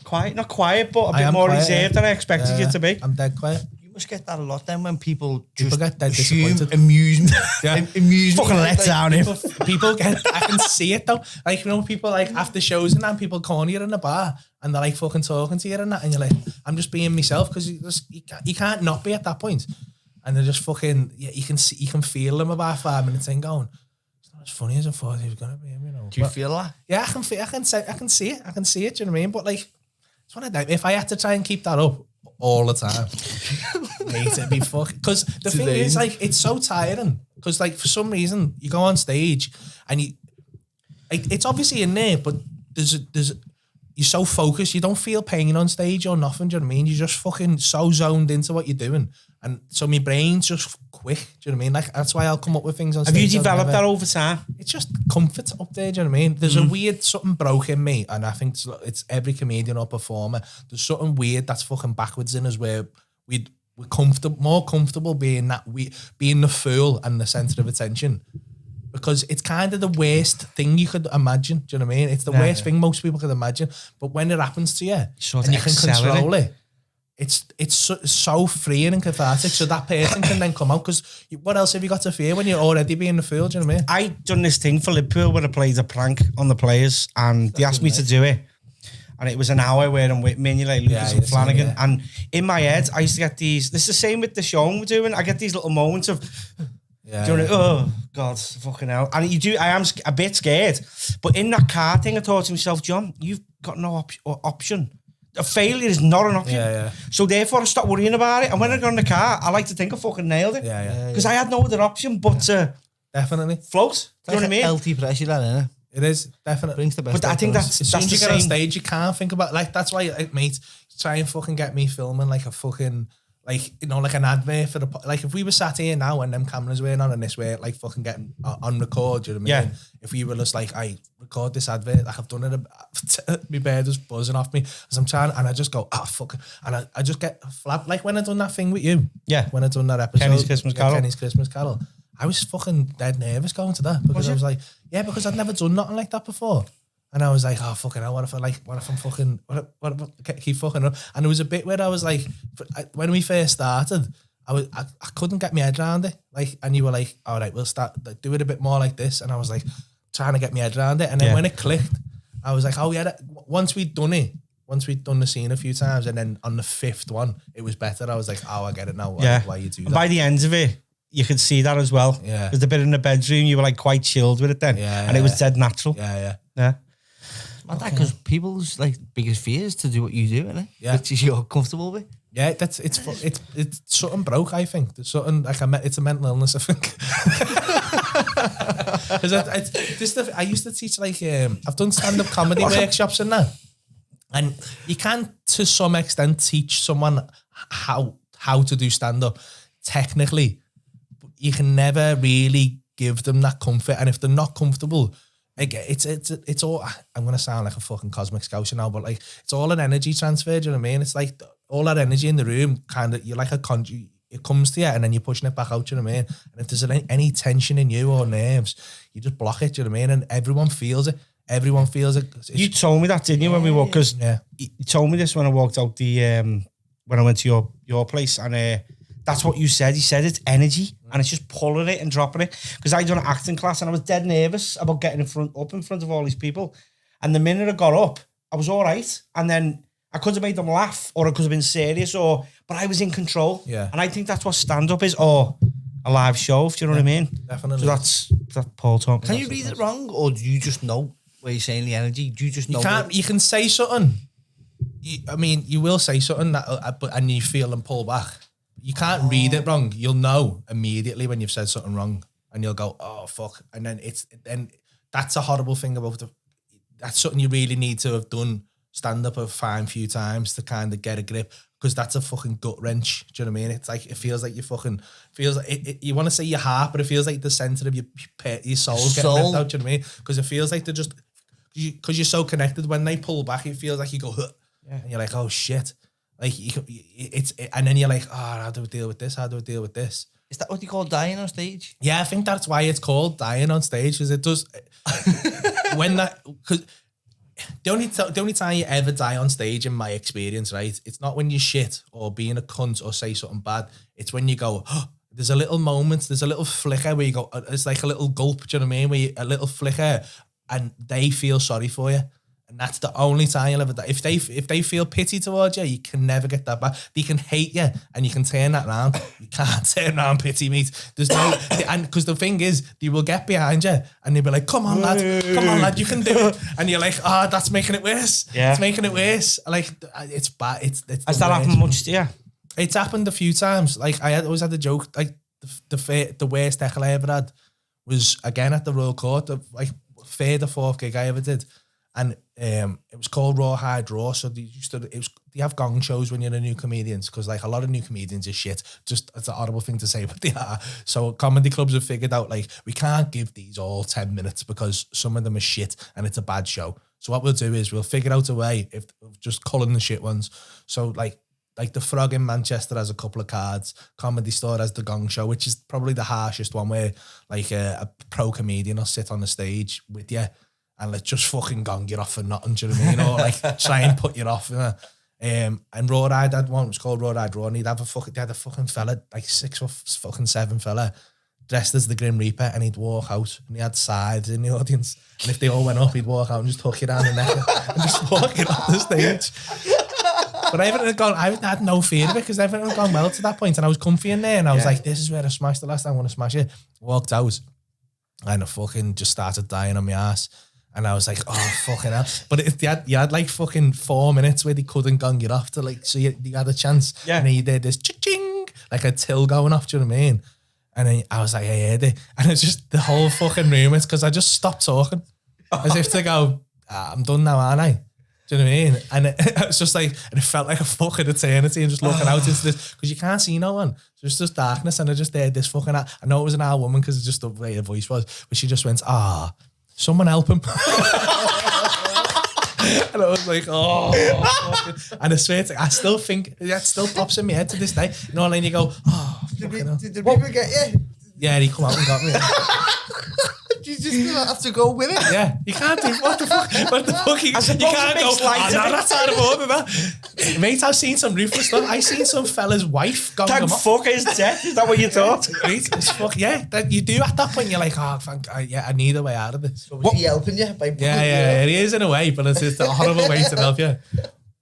quiet, not quiet, but a bit more reserved than I expected you to be. I'm dead quiet. You must get that a lot then when people get dead disappointed. Amusement. Fucking let down him. People get, I can see it though. Like, you know, people like after shows and that, people corner you in the bar and they're like fucking talking to you and that, and you're like, I'm just being myself, because you can't not be at that point. And they're just fucking, you can feel them about 5 minutes in going, it's not as funny as I thought he was gonna be, you know. Do you feel that? Yeah, I can see it. Do you know what I mean? But like, it's one of them. If I had to try and keep that up all the time, mate, it'd be fucking. Because the thing is, like, it's so tiring. Because like for some reason you go on stage and it's obviously in there, but there's you're so focused, you don't feel pain on stage or nothing. Do you know what I mean? You're just fucking so zoned into what you're doing, and so my brain's just quick. Do you know what I mean? Like, that's why I'll come up with things on stage. Have you developed that over time? It's just comfort up there. Do you know what I mean? There's a weird something broke in me, and I think it's every comedian or performer. There's something weird that's fucking backwards in us, where we're more comfortable being being the fool and the centre of attention. Because it's kind of the worst thing you could imagine. Do you know what I mean? It's the worst thing most people could imagine. But when it happens to you, and you can control it, it's so freeing and cathartic. So that person can then come out. Because what else have you got to fear when you're already being the fool? Do you know what I mean? I done this thing for Liverpool where I played a prank on the players, and they asked me to do it. And it was an hour where I'm with me, like Lucas and Flanagan. Yeah. And in my head, I used to get these. This is the same with the show we're doing. I get these little moments of. Oh God, fucking hell! And I am a bit scared, but in that car thing, I thought to myself, John, you've got no option. A failure is not an option. Yeah. So therefore, I stopped worrying about it. And when I got in the car, I like to think I fucking nailed it. Because I had no other option but to definitely float. Do you know what I mean? Healthy pressure, that isn't it? It is definitely brings the best. But I think that's as soon as you get on stage, you can't think about, like, that's why, like, mate, try and fucking get me filming like a fucking like, you know, like an advert for the, like if we were sat here now and them cameras weren't on and this were like fucking getting on record, you know what I mean? Yeah. If we were just like, I record this advert, like I've done it, my bird was buzzing off me as I'm trying, and I just go, fuck it. And I just get flat, like when I done that thing with you. Yeah. When I done that episode. Kenny's Christmas Carol. Kenny's Christmas Carol. I was fucking dead nervous going to that because I was like, yeah, because I'd never done nothing like that before. And I was like, oh, fucking hell, what if I'm fucking, what if keep fucking up? And there was a bit where I was like, when we first started, I couldn't get my head around it. Like, and you were like, all right, we'll start, do it a bit more like this. And I was like, trying to get my head around it. And then when it clicked, I was like, oh yeah, once we'd done the scene a few times, and then on the 5th one, it was better. I was like, oh, I get it now. Why you do that. By the end of it, you could see that as well. Yeah. There's a bit in the bedroom, you were like quite chilled with it then. Yeah. And it was dead natural. Yeah. Man, that because people's like biggest fear is to do what you do, isn't it? Yeah. Which is you're comfortable with. Yeah, it's something broke, I think. There's something like it's a mental illness, I think. I used to teach like I've done stand-up comedy workshops and that, and you can to some extent teach someone how to do stand-up technically, but you can never really give them that comfort. And if they're not comfortable, like it's all, I'm gonna sound like a fucking cosmic scouser now, but like it's all an energy transfer. Do you know what I mean? It's like all that energy in the room, kind of, you're like a conduit. It comes to you and then you're pushing it back out. Do you know what I mean? And if there's any tension in you or nerves, you just block it. Do you know what I mean? And everyone feels it. Everyone feels it. You told me that, didn't you, when we walked? Because you told me this when I walked out when I went to your place, and that's what you said. You said it's energy, and it's just pulling it and dropping it. Because I done an acting class, and I was dead nervous about getting up in front of all these people. And the minute I got up, I was all right. And then I could have made them laugh, or I could have been serious, but I was in control. Yeah. And I think that's what stand-up is, or a live show, if you know what I mean. Definitely. So that's Paul talking. Can you read it wrong, or do you just know where you're saying the energy? Do you just know? You can say something. You will say something that, and you feel and pull back. You can't read it wrong. You'll know immediately when you've said something wrong, and you'll go, "Oh fuck!" And then that's a horrible thing about that's something you really need to have done stand up a fine few times to kind of get a grip, because that's a fucking gut wrench. Do you know what I mean? It's like, it feels like you fucking feels like you want to say your heart, but it feels like the center of your soul's getting ripped out. Do you know what I mean? Because it feels like they're just, because you're so connected. When they pull back, it feels like you go, huh, and you're like, oh shit. Like and then you're like, oh, how do I deal with this? How do I deal with this? Is that what you call dying on stage? Yeah, I think that's why it's called dying on stage, because it does. Because the only time you ever die on stage, in my experience, right, it's not when you shit or being a cunt or say something bad. It's when you go, oh, there's a little moment, there's a little flicker where you go, it's like a little gulp, do you know what I mean? A little flicker, and they feel sorry for you. And that's the only time you'll ever die. If they feel pity towards you, you can never get that back. They can hate you, and you can turn that around. You can't turn around pity, mate. There's no, and because the thing is, they will get behind you, and they'll be like, come on, lad, you can do it. And you're like, oh, that's making it worse. Yeah. It's making it worse. Like, it's bad. It's Has that happened much to you? It's happened a few times. Like, I always had a joke, like, the worst heckle I ever had was, again, at the Royal Court, like, 3rd or 4th gig I ever did. And it was called Rawhide Raw. So they have gong shows when you're a new comedian, because like a lot of new comedians are shit. Just, it's a horrible thing to say, but they are. So comedy clubs have figured out, like, we can't give these all 10 minutes because some of them are shit and it's a bad show. So what we'll do is we'll figure out a way of just culling the shit ones. So like the Frog in Manchester has a couple of cards. Comedy Store has the Gong Show, which is probably the harshest one, where like a pro comedian will sit on the stage with you and like just fucking gong you off for nothing, do you know what I mean? Or like try and put you off, you know? And Rawhide had one, it was called Rawhide Raw, and they had a fucking fella, like 6 or fucking 7 fella, dressed as the Grim Reaper, and he'd walk out, and he had sides in the audience, and if they all went up, he'd walk out and just hook you down the neck and just walk it off the stage. But I had no fear of it, because everything had gone well to that point, and I was comfy in there, and I was like, this is where I smashed the last time, I'm going to smash it. Walked out, and I fucking just started dying on my ass. And I was like, oh, fucking hell. But you had like fucking 4 minutes where they couldn't gong it off, to like, so you had a chance. Yeah. And then you did this ching, like a till going off, do you know what I mean? And then I was like, I heard it. And it's just the whole fucking room, it's because I just stopped talking. As if to go, I'm done now, aren't I? Do you know what I mean? And it was just like, and it felt like a fucking eternity and just looking out into this, because you can't see no one. So it's just darkness, and I just heard this fucking, I know it was an old woman because it's just the way her voice was, but she just went, someone help him. And I was like, fucking. And I swear to, I still think, that still pops in my head to this day. You know, and then you go, Did the people get you? yeah, he come out and got me. You just have to go with it. Yeah, you can't do, what the fuck, you can't go, no, that's out of order, that. Mate, I've seen some ruthless stuff. I seen some fella's wife going Thank fuck his death. Is that what you thought? Mate, it's fuck, yeah, that you do at that point, you're like, I need a way out of this. So was he helping you? Yeah, it is in a way, but it's a horrible way to help you.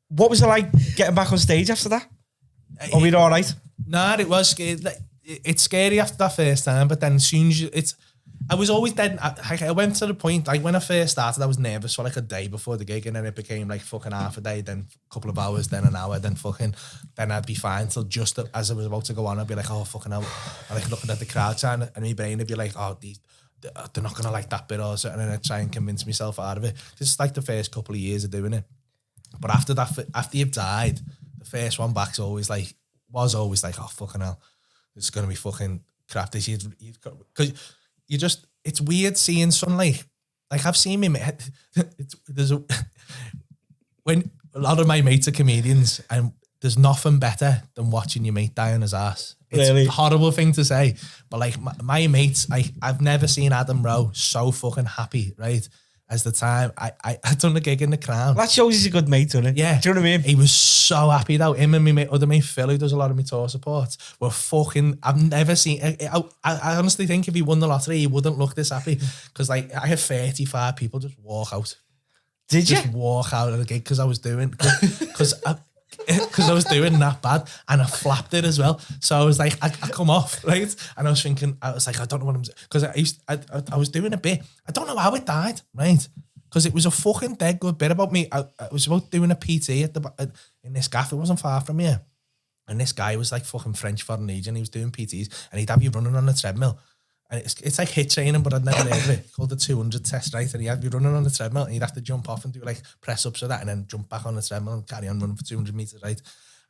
What was it like getting back on stage after that? Are we all right? Nah, it was scary. It's scary after that first time, but then as soon as I was always dead. I went to the point, like when I first started, I was nervous for like a day before the gig, and then it became like fucking half a day, then a couple of hours, then an hour, then I'd be fine till just as I was about to go on, I'd be like, oh, fucking hell. I'm like looking at the crowd sign, and my brain would be like, oh, they're not going to like that bit or something, and then I'd try and convince myself out of it. This is like the first couple of years of doing it. But after that, after you've died, the first one back's always like, oh, fucking hell, it's going to be fucking crap this year. Because you just, it's weird seeing sunlight. Like I've seen me, when a lot of my mates are comedians, and there's nothing better than watching your mate die on his ass. It's really? a horrible thing to say, but like my mates, I've never seen Adam Rowe so fucking happy, right? As the time I done the gig in the Crown. That shows he's a good mate, doesn't it? Yeah. Do you know what I mean? He was so happy though. Him and my other mate Phil, who does a lot of my tour support, were fucking, I've never seen, I honestly think if he won the lottery, he wouldn't look this happy. Because like I had 35 people just walk out. Did you? Just walk out of the gig because I was doing, because I was doing that bad, and I flapped it as well. So I was like, I come off, right? And I was thinking, I was like, I don't know what I'm, because I was doing a bit. I don't know how it died, right? Because it was a fucking dead good bit about me. I was about doing a PT in this gaff. It wasn't far from here. And this guy was like fucking French foreign agent. He was doing PTs, and he'd have you running on the treadmill. And it's like HIIT training, but I'd never heard of it. Called the 200 test, right? And he'd have you running on the treadmill, and you'd have to jump off and do like press ups or that, and then jump back on the treadmill and carry on running for 200 meters, right?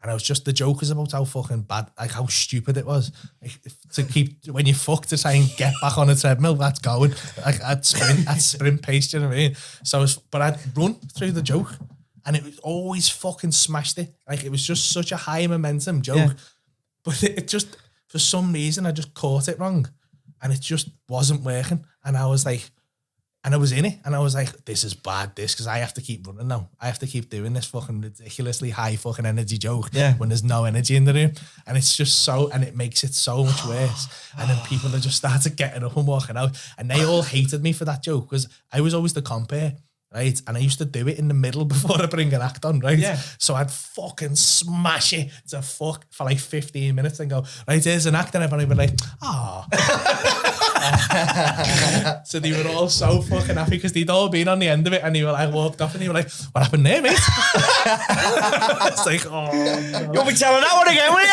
And I was just, the joke was about how fucking bad, like how stupid it was. Like to keep, when you fuck, to try and get back on the treadmill, that's going. Like I'd sprint pace, you know what I mean? So but I'd run through the joke, and it was always fucking smashed it. Like it was just such a high momentum joke. Yeah. But it just, for some reason, I just caught it wrong. And it just wasn't working. And I was like, and I was in it. And I was like, this is bad, because I have to keep running now. I have to keep doing this fucking ridiculously high fucking energy joke when there's no energy in the room. And it's just so, and it makes it so much worse. And then people have just started getting up and walking out. And they all hated me for that joke, because I was always the compere, right? And I used to do it in the middle before I bring an act on, right? Yeah. So I'd fucking smash it to fuck for like 15 minutes and go, right, here's an act, and everybody would be like, so they were all so fucking happy because they'd all been on the end of it, and they were like, walked off, and they were like, what happened there, mate? It's like, oh no. You'll be telling that one again, will you?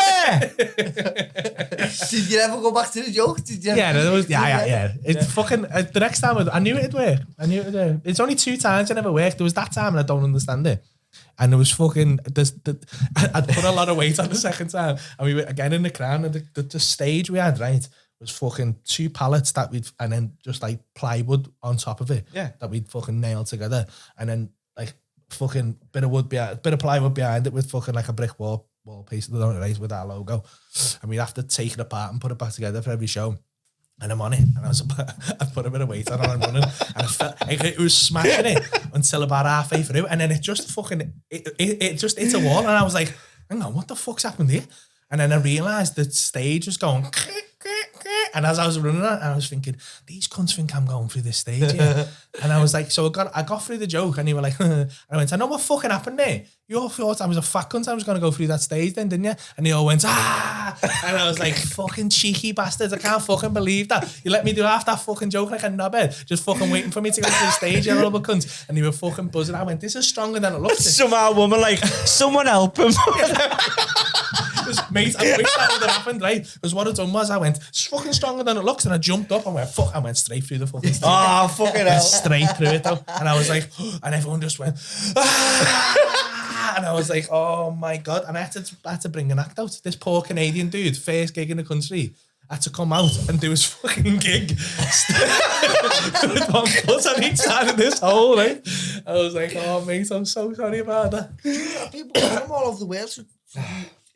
Did you ever go back to the joke? Did you? Yeah, there was, yeah. It's fucking, the next time I knew it'd work. It's only 2 times it never worked. There was that time and I don't understand it. And it was fucking, I'd put a lot of weight on the second time, and we were again in the Crown, and the stage we had, right, was fucking 2 pallets that and then just like plywood on top of it, that we'd fucking nailed together, and then like fucking bit of plywood behind it with fucking like a brick wall piece, right, with our logo, and we'd have to take it apart and put it back together for every show. And I'm on it, and I put a bit of weight on, and I'm running, and I felt it was smashing it until about halfway through, and then it just fucking it just hit a wall, and I was like, hang on, what the fuck's happened here? And then I realised the stage was going, and as I was running it, I was thinking, these cunts think I'm going through this stage here. And I was like, so I got through the joke, and they were like, and I went, I know what fucking happened there. You all thought I was a fat cunt, I was going to go through that stage then, didn't you? And they all went, ah! And I was like, fucking cheeky bastards, I can't fucking believe that. You let me do half that fucking joke like a knobhead, just fucking waiting for me to go through the stage, you little cunts. And they were fucking buzzing. I went, this is stronger than it looks. Some old woman like, someone help him. Mate, I wish that would have happened, right? Because what I'd done was I went, it's fucking stronger than it looks, and I jumped up and went, fuck, I went straight through the fucking stage. Oh, fucking hell. Straight through it though. And I was like, and everyone just went, ah! And I was like, oh my God. And I had to bring an act out. This poor Canadian dude, first gig in the country, had to come out and do his fucking gig with one foot on each side of this hole, right? I was like, oh mate, I'm so sorry about that. People come from all over the world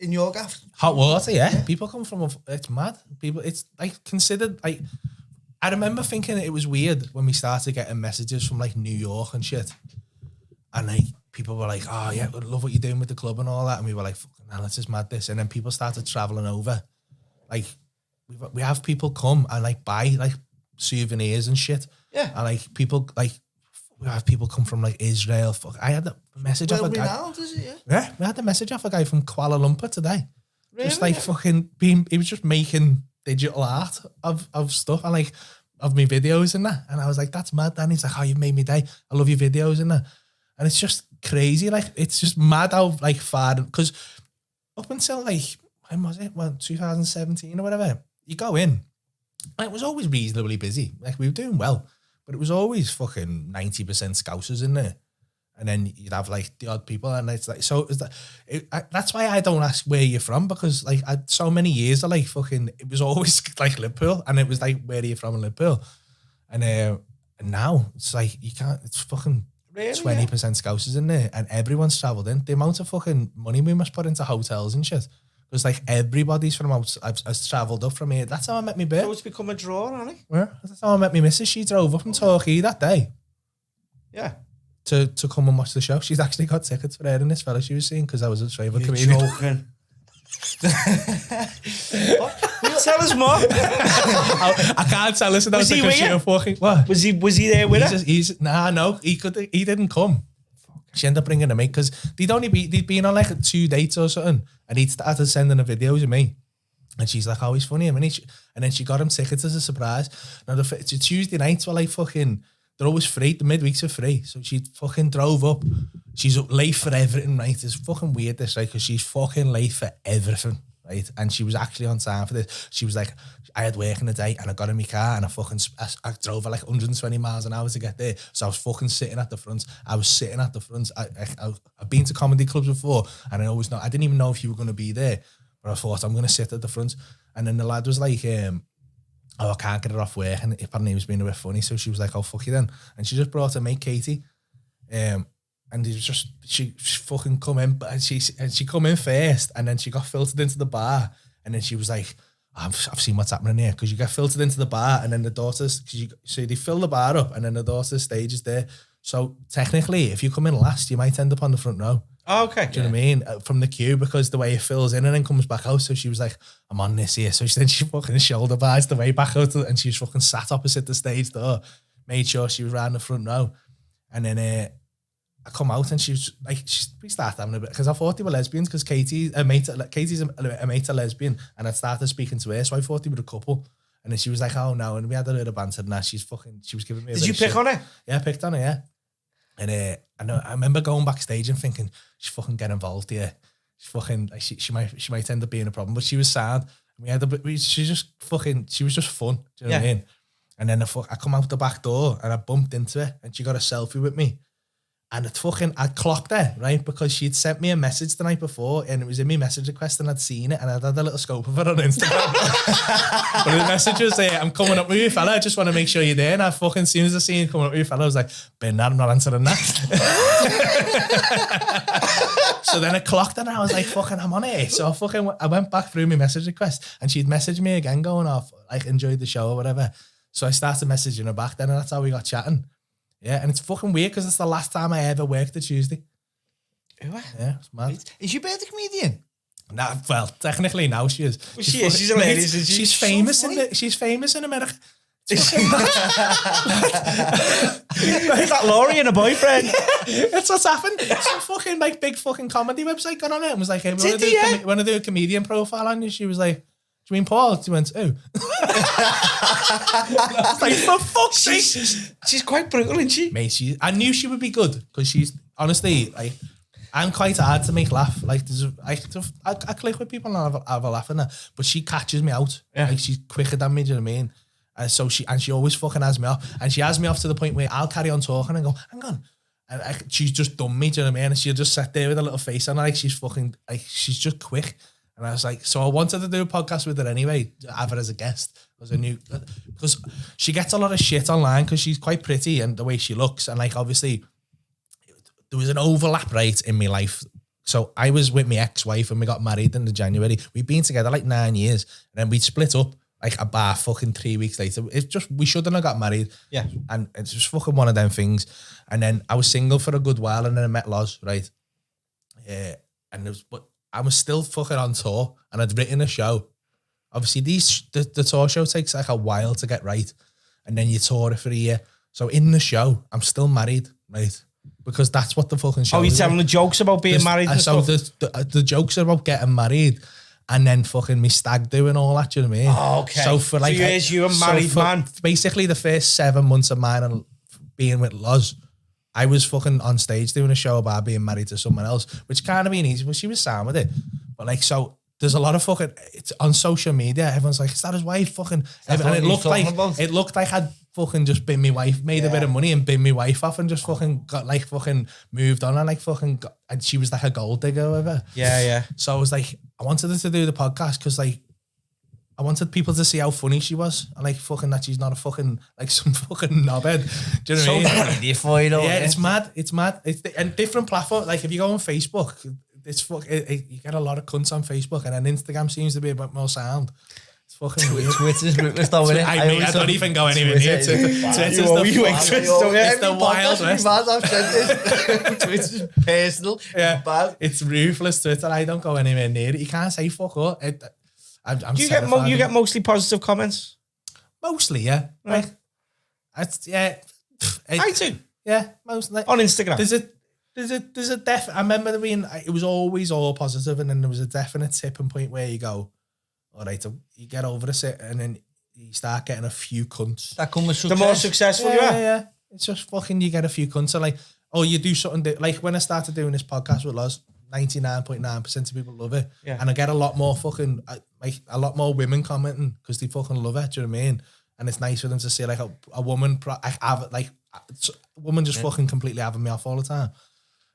in your gaff. Hot water, yeah. People come from, it's mad. People, it's like considered, like, I remember thinking it was weird when we started getting messages from like New York and shit. And like, people were like, oh yeah, I love what you're doing with the club and all that. And we were like, fucking hell, it's just mad this. And then people started traveling over. Like, we have people come and like buy like souvenirs and shit. Yeah. And like people, like, we have people come from like Israel. Fuck, I had a message off a guy. Renowned, is it? Yeah, we had a message off a guy from Kuala Lumpur today. Really? Just like fucking being, he was just making digital art of stuff and like of me videos and that. And I was like, that's mad. And he's like, oh, you've made me day. I love your videos and that. And it's just crazy. Like, it's just mad how like far, because up until like, when was it? Well, 2017 or whatever, you go in, and it was always reasonably busy. Like, we were doing well, but it was always fucking 90% Scousers in there. And then you'd have like the odd people, and it's like, so is that, that's why I don't ask where you're from, because like I had so many years of like fucking, it was always like Liverpool, and it was like, where are you from in Liverpool? And now it's like, you can't, it's fucking Really, 20% Scousers in there, and everyone's travelled in. The amount of fucking money we must put into hotels and shit. Because like everybody's from out, has travelled up from here. That's how I met me So babe. it's become a draw, hasn't it? Yeah, that's how I met me missus. She drove up from Torquay that day Yeah. to come and watch the show. She's actually got tickets for her and this fella she was seeing, because I was a favourite comedian. Joking. Tell us more. I can't tell us. Was he with you? Fucking, what? Was he there with her? He didn't come. She ended up bringing him in because they'd been on like 2 dates or something, and he'd started sending her videos of me. And she's like, oh, he's funny. And then she got him tickets as a surprise. Now, the Tuesday nights were like fucking, they're always free. The midweeks are free. So she fucking drove up. She's up late for everything, right? It's fucking weird this, right? Because she's fucking late for everything, right? And she was actually on time for this. She was like, I had work in the day and I got in my car and I drove at like 120 miles an hour to get there. So I was fucking sitting at the front. I've been to comedy clubs before, and I didn't even know if you were going to be there, but I thought I'm going to sit at the front. And then the lad was like, oh, I can't get her off work. And apparently he was being a bit funny. So she was like, oh, fuck you then. And she just brought her mate Katie. And it was just, she fucking come in, and she come in first, and then she got filtered into the bar. And then she was like, I've seen what's happening here, because you get filtered into the bar, and then the daughters, so they fill the bar up, and then the daughter's stage is there. So technically, if you come in last, you might end up on the front row. Oh, okay. Do you know what I mean? From the queue, because the way it fills in and then comes back out. So she was like, I'm on this here. So then she fucking shoulder bars the way back out, and she was fucking sat opposite the stage door, made sure she was around the front row. And then I come out, and she was like, we started having a bit, because I thought they were lesbians, because Katie's a mate a lesbian, and I started speaking to her, so I thought they were a couple. And then she was like, oh no, and we had a little banter, and that she was giving me a Did you pick on her? Yeah, I picked on her, yeah. And I remember going backstage and thinking, she's fucking get involved here. She's fucking, like, she might end up being a problem, but she was sad. She was just fun. Do you know what I mean? And then I come out the back door, and I bumped into her, and she got a selfie with me. And I clocked her, right? Because she'd sent me a message the night before, and it was in my message request, and I'd seen it, and I'd had a little scope of it on Instagram. But the message was, I'm coming up with you, fella. I just want to make sure you're there. And I fucking, as soon as I seen you coming up with you, fella, I was like, Ben, I'm not answering that. So then I clocked her, and I was like, fucking, I'm on it. So I went back through my message request, and she'd messaged me again going off, like, enjoyed the show or whatever. So I started messaging her back then, and that's how we got chatting. Yeah, and it's fucking weird, because it's the last time I ever worked a Tuesday. Yeah, it's mad. Is your bird a comedian? Nah, well, technically now she is. Well, she is. She's hilarious. She's famous she's famous in America. Like that Laurie and a boyfriend. That's what's happened. Some fucking like big fucking comedy website got on it and was like, hey, we want to do a comedian profile on you. She was like, do you mean Paul? She went, oh. Like, for fuck's sake. She's quite brutal, isn't she? Mate, I knew she would be good, because she's honestly like, I'm quite hard to make laugh. Like, I click with people and have a laugh in her, but she catches me out. Yeah. Like, she's quicker than me, do you know what I mean? And so she always fucking has me off. And she has me off to the point where I'll carry on talking and go, hang on. And she's just done me, do you know what I mean? And she'll just sit there with a little face on her, like she's fucking, like, she's just quick. And I was like, so I wanted to do a podcast with her anyway, have her as a guest. Because she gets a lot of shit online because she's quite pretty and the way she looks. And like, obviously, there was an overlap, right, in my life. So I was with my ex-wife and we got married in the January. We'd been together like 9 years and then we'd split up like about fucking 3 weeks later. It's just, we shouldn't have got married. Yeah. And it's just fucking one of them things. And then I was single for a good while and then I met Loz, right? Yeah. But I was still fucking on tour and I'd written a show. Obviously the tour show takes like a while to get right. And then you tour it for a year. So in the show, I'm still married, right? Because that's what the fucking show is. Oh, you're telling the jokes about being married and so stuff? the jokes are about getting married and then fucking me stag doing all that, do you know what I mean? Oh, okay. So for like... here's you, a married man. Basically the first 7 months of mine and being with Loz, I was fucking on stage doing a show about being married to someone else, which kind of been easy, but she was sound with it. But like, so there's a lot of fucking... It's on social media, everyone's like, is that his wife? Fucking... And it looked like I'd fucking just been my wife, made a bit of money and been my wife off and just fucking got like fucking moved on and like fucking got, and she was like a gold digger or whatever. Yeah. So I was like, I wanted her to do the podcast because like I wanted people to see how funny she was and like fucking that she's not a fucking like some fucking knobhead. Do you know what I mean? For you, Yeah, it's mad. And different platforms. Like if you go on Facebook, it's you get a lot of cunts on Facebook and then Instagram seems to be a bit more sound. It's fucking weird. Twitter's ruthless though, isn't it? I don't even go anywhere near Twitter. Twitter's the wild west. Twitter's personal. Yeah, bad. it's ruthless Twitter. I don't go anywhere near it. You can't say fuck all. I'm Do you get mostly positive comments? Mostly, yeah. Right. I do. Yeah, mostly. On Instagram? There's a I remember there being, it was always all positive and then there was a definite tipping point where you go, all right, you get over it and then you start getting a few cunts. That comes with success. The more successful you are. Yeah. It's just fucking, you get a few cunts. So like, oh, you do something, like when I started doing this podcast with Loz, 99.9% of people love it. Yeah. And I get a lot more fucking, like a lot more women commenting because they fucking love it, do you know what I mean? And it's nice for them to see like a woman, a woman just fucking completely having me off all the time.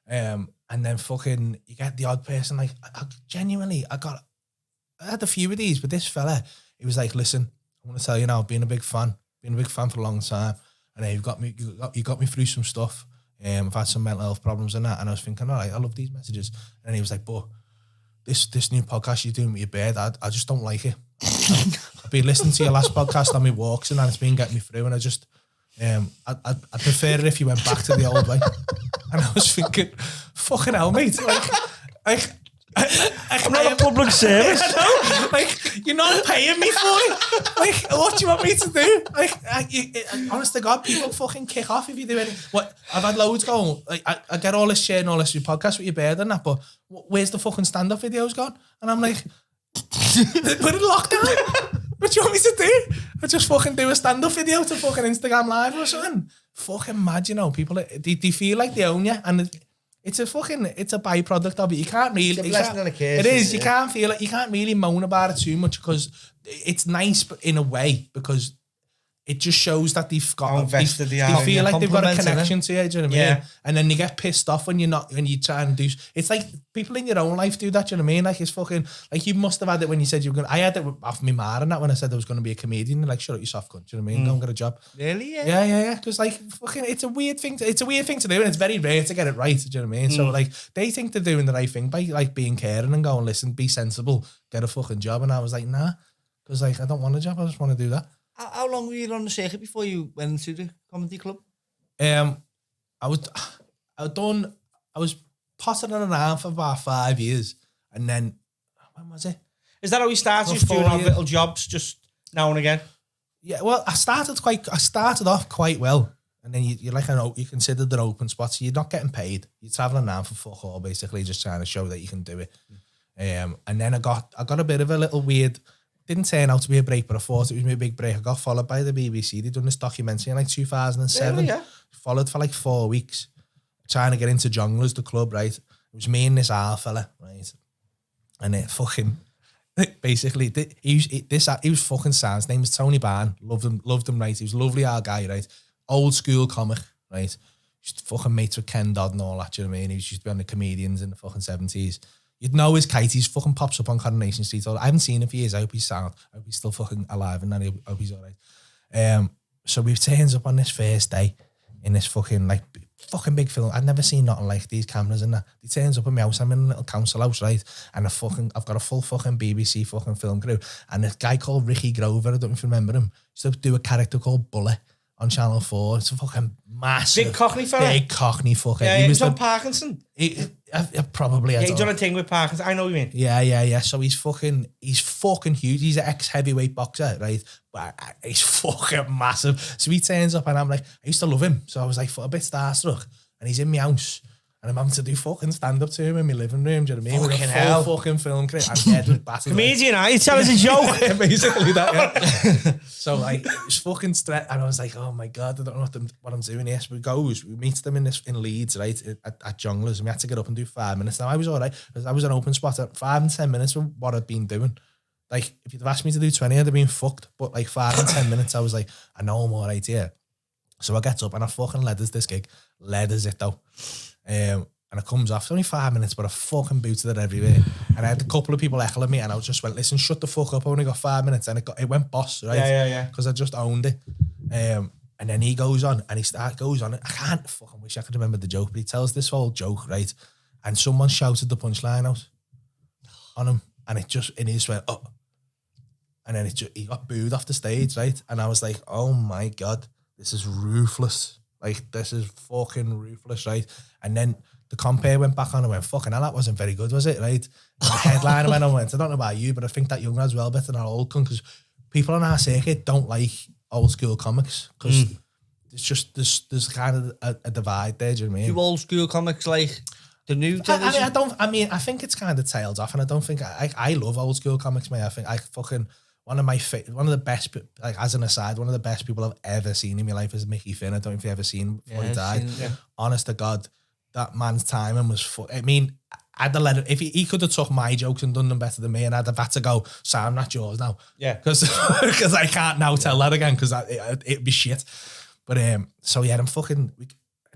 And then fucking, you get the odd person like, I had a few of these, but this fella, he was like, listen, I want to tell you now, been a big fan for a long time. And you got me through some stuff. I've had some mental health problems and that. And I was thinking, all right, I love these messages. And he was like, but this new podcast you're doing with your beard, I just don't like it. I've been listening to your last podcast on my walks and it's been getting me through. And I just, I'd prefer it if you went back to the old way. And I was thinking, fucking hell, mate. I'm not a public service. I know. Like, you're not paying me for it. Like, what do you want me to do? Like, honest to God, people fucking kick off if you do anything. What, I've had loads going. Like, I get all this shit and all this your podcast with your beard and that, but where's the fucking stand-up videos gone? And I'm like, we're in lockdown. What do you want me to do? I just fucking do a stand-up video to fucking Instagram Live or something. Fucking mad, you know. People, they feel like they own you and it's a byproduct of it. You can't really... It's a blessing and a curse. It is. You can't feel it. You can't really moan about it too much because it's nice in a way because it just shows that they've got... How invested they are. They feel like they've got a connection to you, do you know what I mean? Yeah. And then you get pissed off when you try and do... It's like people in your own life do that, do you know what I mean? Like it's fucking... Like you must have had it when you said you were going to... I had it off my ma and that when I said I was going to be a comedian. Like, shut up, you soft cunt, do you know what I mean? Go and get a job. Really? Yeah. Yeah. Because like fucking, it's a weird thing to do, and it's very rare to get it right. Do you know what I mean? So like, they think they're doing the right thing by like being caring and going, listen, be sensible, get a fucking job. And I was like, nah, because like I don't want a job. I just want to do that. How long were you on the circuit before you went into the comedy club? I was potting around for about 5 years, and then when was it? Is that how you started? Just doing odd little jobs, just now and again. Yeah, well, I started off quite well, and then you're like, you considered an open spot, so you're not getting paid. You're traveling around for fuck all, basically, just trying to show that you can do it. And then I got a bit of a little weird. Didn't turn out to be a break, but I thought it was my big break. I got followed by the BBC. They done this documentary in like 2007. Really, yeah? Followed for like 4 weeks, trying to get into Jongleurs, the club, right? It was me and this R fella, right? And it fucking, basically, he was fucking sad. His name was Tony Barn. Loved him, right? He was a lovely R guy, right? Old school comic, right? Just fucking mates with Ken Dodd and all that, you know what I mean? He used to be on the comedians in the fucking 70s. You'd know his kite. He's fucking pops up on Coronation Street. I haven't seen him for years. I hope he's sound. I hope he's still fucking alive and I hope he's all right. So we turns up on this first day in this fucking big film. I'd never seen nothing like these cameras and that. He turns up at my house. I'm in a little council house, right? And I've got a full fucking BBC fucking film crew. And this guy called Ricky Grover, I don't know if you remember him, used to do a character called Bullet on Channel 4. It's a fucking massive. Big Cockney fella. Big Cockney fucker. Yeah, he was on Parkinson. Probably. Yeah, he's done a thing with Parkinson. I know what you mean. Yeah. So he's fucking huge. He's an ex-heavyweight boxer, right? But he's fucking massive. So he turns up and I'm like, I used to love him. So I was like a bit starstruck. And he's in my house. And I'm having to do fucking stand-up to him in my living room, do you know what I mean? Fucking with a hell. full fucking film crew. And head was battered. Comedian, you tell us a joke. Basically that, yeah. So like, it was fucking stressed. And I was like, oh my God, I don't know what I'm doing here. So we meet them in Leeds, right, at Junglers. And we had to get up and do 5 minutes. Now I was all right, because I was an open spot at 5 and 10 minutes for what I'd been doing. Like, if you'd have asked me to do 20, I'd have been fucked. But like 5 and 10 minutes, I was like, I know I'm all right here. So I get up and I fucking leathers this gig. Leathers it though. And it comes off. It's only 5 minutes, but I fucking booted it everywhere. And I had a couple of people heckling me, and I just went, listen, shut the fuck up. I only got 5 minutes. And it went boss, right? Yeah. Because I just owned it. And then he goes on, and goes on. I can't fucking wish I could remember the joke, but he tells this whole joke, right? And someone shouted the punchline out on him. And he just went, oh. And then he got booed off the stage, right? And I was like, oh my God, this is ruthless. Like, this is fucking ruthless, right? And then the compare went back on and went, fucking hell, that wasn't very good, was it, right? And the headliner went on and went, I don't know about you, but I think that young lad's well better than our old one, because people on our circuit don't like old school comics, because it's just, there's kind of a divide there, do you know what I mean? Do old school comics like the new generation? I think it's kind of tailed off, and I don't think, I love old school comics, mate. I think I fucking, one of the best, like as an aside, one of the best people I've ever seen in my life is Mickey Finn. I don't know if you ever seen him before he died. Honest to God, that man's timing was I mean, I'd have let him, if he could have took my jokes and done them better than me, and I'd have had to go, Sam, that's yours now. Yeah. Because I can't now tell that again, because it'd be shit. But so yeah,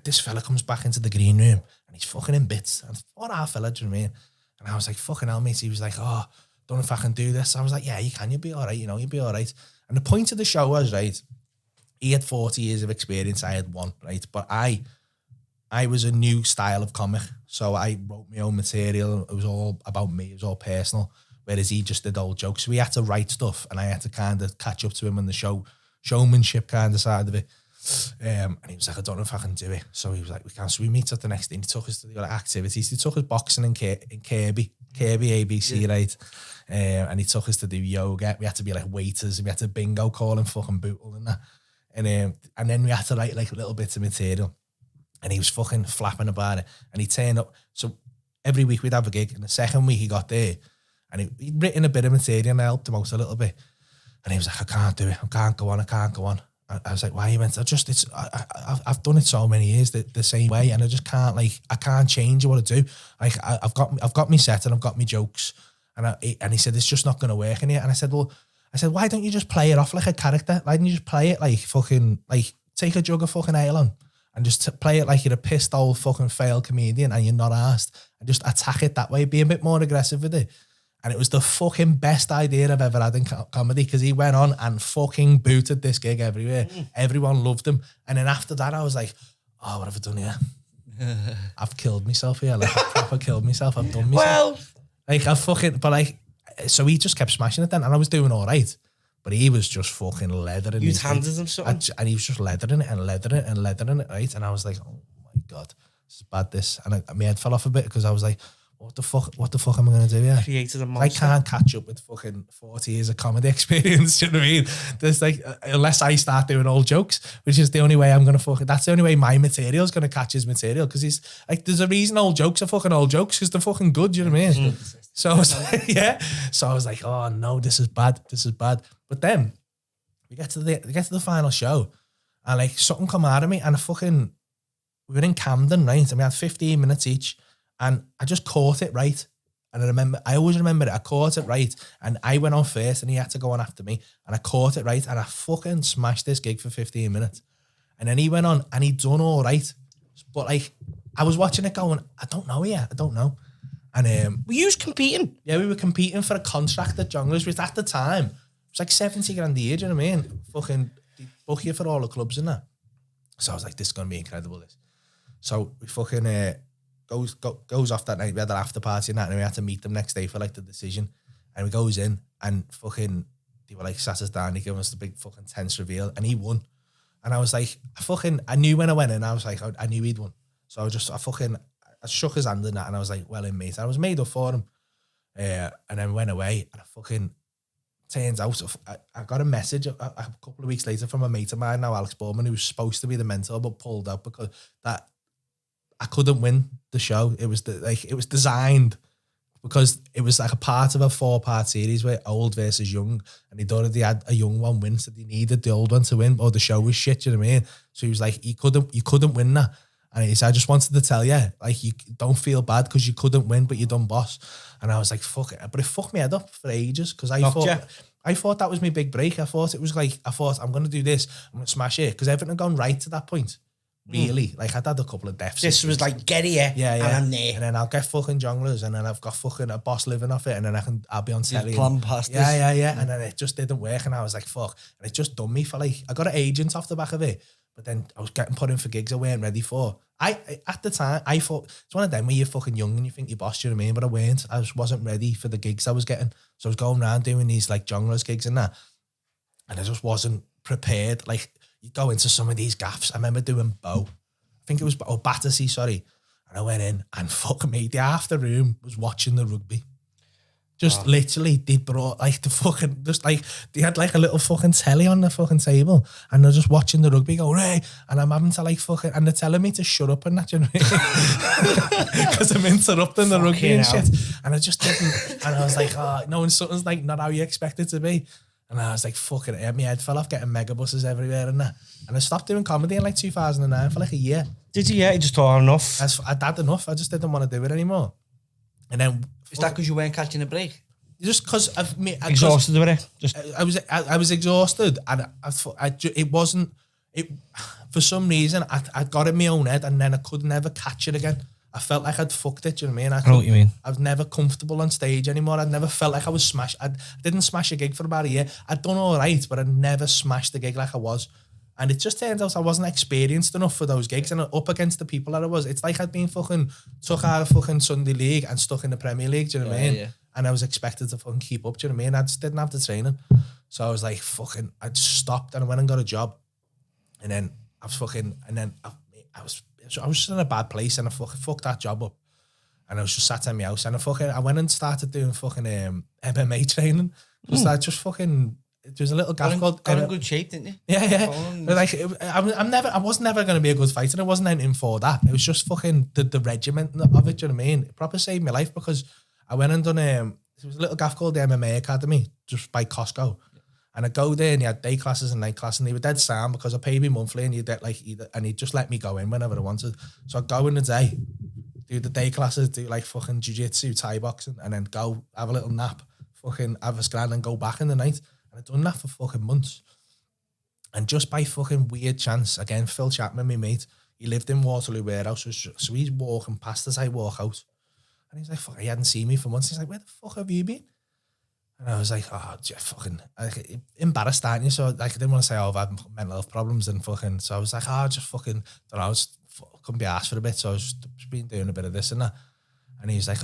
this fella comes back into the green room and he's fucking in bits. And what our fella, do you know what I mean? And I was like, fucking hell, mate. He was like, oh, don't know if I can do this. I was like, yeah, you can, you'll be all right, you'll be all right. And the point of the show was, right, he had 40 years of experience, I had 1, right? But I was a new style of comic, so I wrote my own material. It was all about me. It was all personal, whereas he just did old jokes. So we had to write stuff, and I had to kind of catch up to him on the showmanship kind of side of it. And he was like, I don't know if I can do it. So he was like, we can. So we meet at the next day. He took us to the activities. He took us boxing in Kirby ABC, right? And he took us to do yoga. We had to be like waiters, and we had to bingo call and fucking bootle and that. And then we had to write like little bits of material. And he was fucking flapping about it. And he turned up. So every week we'd have a gig. And the second week he got there, and he'd written a bit of material, and I helped him out a little bit. And he was like, I can't do it. I can't go on. I was like, why? He went, I've done it so many years the same way, and I just can't, like, I can't change what I do. Like, I've got me set, and I've got me jokes. And he said, it's just not going to work in here. And I said, why don't you just play it off like a character? Why don't you just play it like fucking, like, take a jug of fucking ale on and just play it like you're a pissed old fucking failed comedian and you're not arsed, and just attack it that way, be a bit more aggressive with it. And it was the fucking best idea I've ever had in comedy, because he went on and fucking booted this gig everywhere. Everyone loved him. And then after that, I was like, oh, what have I done here? I've killed myself here. Like, I've proper killed myself. I've done myself. So he just kept smashing it then, and I was doing all right. But he was just fucking leathering it. You'd handed him something? And he was just leathering it, right? And I was like, oh my God, this is bad, this. And my head fell off a bit, because I was like, what the fuck am I going to do here? Created a monster. I can't catch up with fucking 40 years of comedy experience, you know what I mean? There's like, unless I start doing old jokes, which is the only way I'm going to that's the only way my material is going to catch his material, because he's like, there's a reason old jokes are fucking old jokes, because they're fucking good, you know what I mean? So I was like, yeah. So I was like, oh no, this is bad. But then we get to the final show, and like something come out of me, and we were in Camden, right? And we had 15 minutes each. And I just caught it right. And I always remember it. I caught it right. And I went on first and he had to go on after me. And I caught it right. And I fucking smashed this gig for 15 minutes. And then he went on and he'd done all right. But like, I was watching it going, I don't know yet. I don't know. And were you competing? Yeah, we were competing for a contract at Jongleurs, which at the time, it was like 70 grand a year, do you know what I mean? Fucking book you for all the clubs and that. So I was like, this is going to be incredible, this. So we fucking goes off that night. We had an after party and that, and we had to meet them next day for like the decision. And we goes in and fucking, they were like, sat us down, they gave us the big fucking tense reveal, and he won. And I was like, I knew when I went in, I was like, I knew he'd won. So I shook his hand in that, and I was like, well in, mate. I was made up for him. And then went away, and I fucking, turns out, I got a message a couple of weeks later from a mate of mine now, Alex Bowman, who was supposed to be the mentor, but pulled out because that I couldn't win the show. It was it was designed because it was like a part of a 4-part series where old versus young, and he'd already had a young one win, so they needed the old one to win, or the show was shit, you know what I mean? So he was like, you couldn't win that. And he said, I just wanted to tell you, like, you don't feel bad because you couldn't win, but you done boss. And I was like, fuck it. But it fucked me head up for ages because I thought that was my big break. I thought I'm going to do this. I'm going to smash it. Because everything had gone right to that point. Really. Like, I'd had a couple of deaths. This was like, get here. Yeah. And I'm there. And then I'll get fucking Jongleurs, and then I've got fucking a boss living off it, and then I'll be on telly. Plan past this. Yeah. And then it just didn't work, and I was like, fuck. And it just done me for like, I got an agent off the back of it. But then I was getting put in for gigs I weren't ready for. At the time, I thought, it's one of them where you're fucking young and you think you're boss, you know what I mean? But I weren't. I just wasn't ready for the gigs I was getting. So I was going around doing these like Jongleurs gigs and that. And I just wasn't prepared. Like, you go into some of these gaffs. I remember doing Bow. I think it was Battersea, sorry. And I went in and fuck me, the after room was watching the rugby. Just literally, they brought like the fucking, just like, they had like a little fucking telly on the fucking table, and they're just watching the rugby go, Ray, and I'm having to like fucking, and they're telling me to shut up and that, you know what I mean? Because I'm interrupting the rugby and shit. And I just didn't, and I was like, oh, no, and something's like not how you expect it to be. And I was like, fucking it, my head fell off getting mega buses everywhere and that. And I stopped doing comedy in like 2009 for like a year. Did you? Yeah, you just thought enough. I'd had enough. I just didn't want to do it anymore. And then, is that because you weren't catching a break? Just because of me, exhausted with it. Just I was exhausted, and it wasn't. For some reason, I got in my own head, and then I could never catch it again. I felt like I'd fucked it. Do you know what I mean? I know what you mean. I was never comfortable on stage anymore. I'd never felt like I was smashed. I didn't smash a gig for about a year. I'd done all right, but I'd never smashed the gig like I was. And it just turned out I wasn't experienced enough for those gigs, and up against the people that I was. It's like I'd been fucking took out of fucking Sunday League and stuck in the Premier League. Do you know what I mean? Yeah. And I was expected to fucking keep up. Do you know what I mean? I just didn't have the training. So I was like, fucking, I just stopped and I went and got a job. And then I was fucking, and then I was just in a bad place, and I fucking fucked that job up. And I was just sat in my house, and I went and started doing fucking MMA training. Just fucking, there's a little guy called... Got in good shape, didn't you? Yeah. Like, I was never going to be a good fighter. I wasn't anything for that. It was just fucking the regiment of it, do you know what I mean? It probably saved my life because I went and done, there was a little gaff called the MMA Academy, just by Costco. And I'd go there and he had day classes and night classes, and they were dead sound because I paid me monthly, and he'd just let me go in whenever I wanted. So I'd go in the day, do the day classes, do like fucking jiu-jitsu, Thai boxing, and then go have a little nap, fucking have a scran and go back in the night. And I'd done that for fucking months. And just by fucking weird chance, again, Phil Chapman, my mate, he lived in Waterloo Warehouse, so he's walking past as I walk out. And he's like, fuck, he hadn't seen me for months. He's like, where the fuck have you been? And I was like, oh, fucking, embarrassed, aren't you? So like, I didn't want to say, oh, I've had mental health problems and fucking, so I was like, oh, just fucking, don't know, I just couldn't be asked for a bit. So I was just been doing a bit of this and that. And he was like,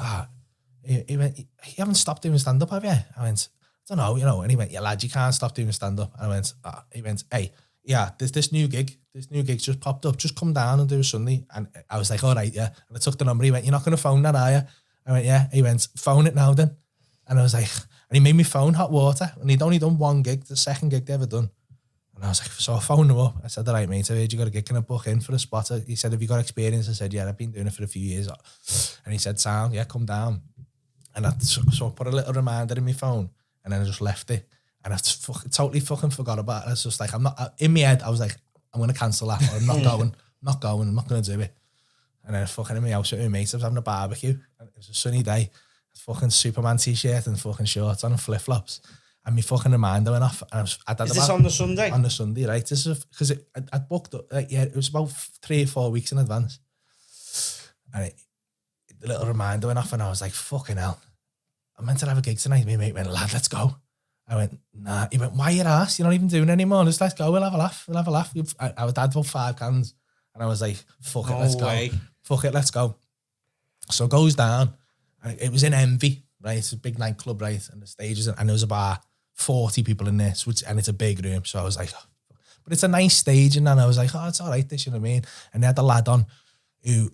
he went, you haven't stopped doing stand-up, have you? I went, I don't know, you know. And he went, yeah, lad, you can't stop doing stand-up. And I went, he went, hey, yeah, there's this new gig's just popped up. Just come down and do a Sunday. And I was like, all right, yeah. And I took the number. He went, you're not going to phone that, are you? I went, yeah. He went, phone it now then. And I was like, and he made me phone Hot Water. And he'd only done one gig, the second gig they ever done. And I was like, so I phoned him up. I said, all right, mate, I heard you got a gig, can I book in for a spot? He said, have you got experience? I said, yeah, I've been doing it for a few years. And he said, sound, yeah, come down. And so I put a little reminder in my phone, and then I just left it. And I totally fucking forgot about it. I was just like, in my head, I was like, I'm going to cancel that. Or I'm not going, I'm not going to do it. And then fucking in my house with my mates, I was having a barbecue. And it was a sunny day. Fucking Superman t-shirt and fucking shorts on and flip-flops. And my fucking reminder went off. And Is this on the Sunday? On the Sunday, right? This is because I'd booked, it was about 3 or 4 weeks in advance. And the little reminder went off and I was like, fucking hell. I'm meant to have a gig tonight. My mate went, lad, let's go. I went, nah. He went, why your ass? You're not even doing it anymore. Just let's go. We'll have a laugh. I would add about 5 cans. And I was like, fuck it, let's go. Fuck it, let's go. So it goes down. And it was in Envy, right? It's a big nightclub, right? And the stage is, and there was about 40 people in there, and it's a big room. So I was like, oh. But it's a nice stage. And then I was like, oh, it's all right, this, you know what I mean? And they had a lad on who,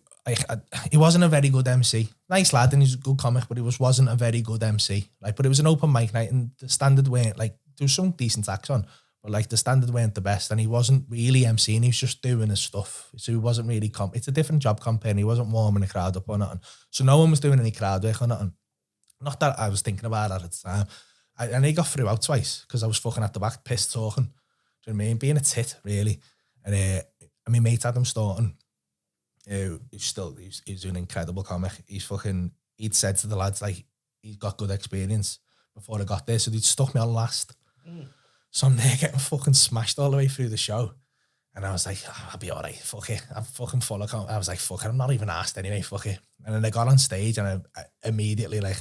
he wasn't a very good MC. Nice lad, and he's a good comic, but he wasn't a very good MC. Like, but it was an open mic night, and the standard weren't, like, there was some decent acts on, but like the standard weren't the best, and he wasn't really MCing, he was just doing his stuff. So he wasn't really it's a different job comparing. He wasn't warming the crowd up or nothing. So no one was doing any crowd work or nothing. Not that I was thinking about that at the time. And he got through out twice because I was fucking at the back, pissed talking. Do you know what I mean? Being a tit, really. And my mate Adam Staunton, he's an incredible comic. He'd said to the lads, like, he's got good experience before I got there, so they'd stuck me on last. So I'm there getting fucking smashed all the way through the show. And I was like, oh, I'll be all right, fuck it. I'm fucking full of I was like, fuck it, I'm not even asked anyway, fuck it. And then I got on stage and I immediately, like,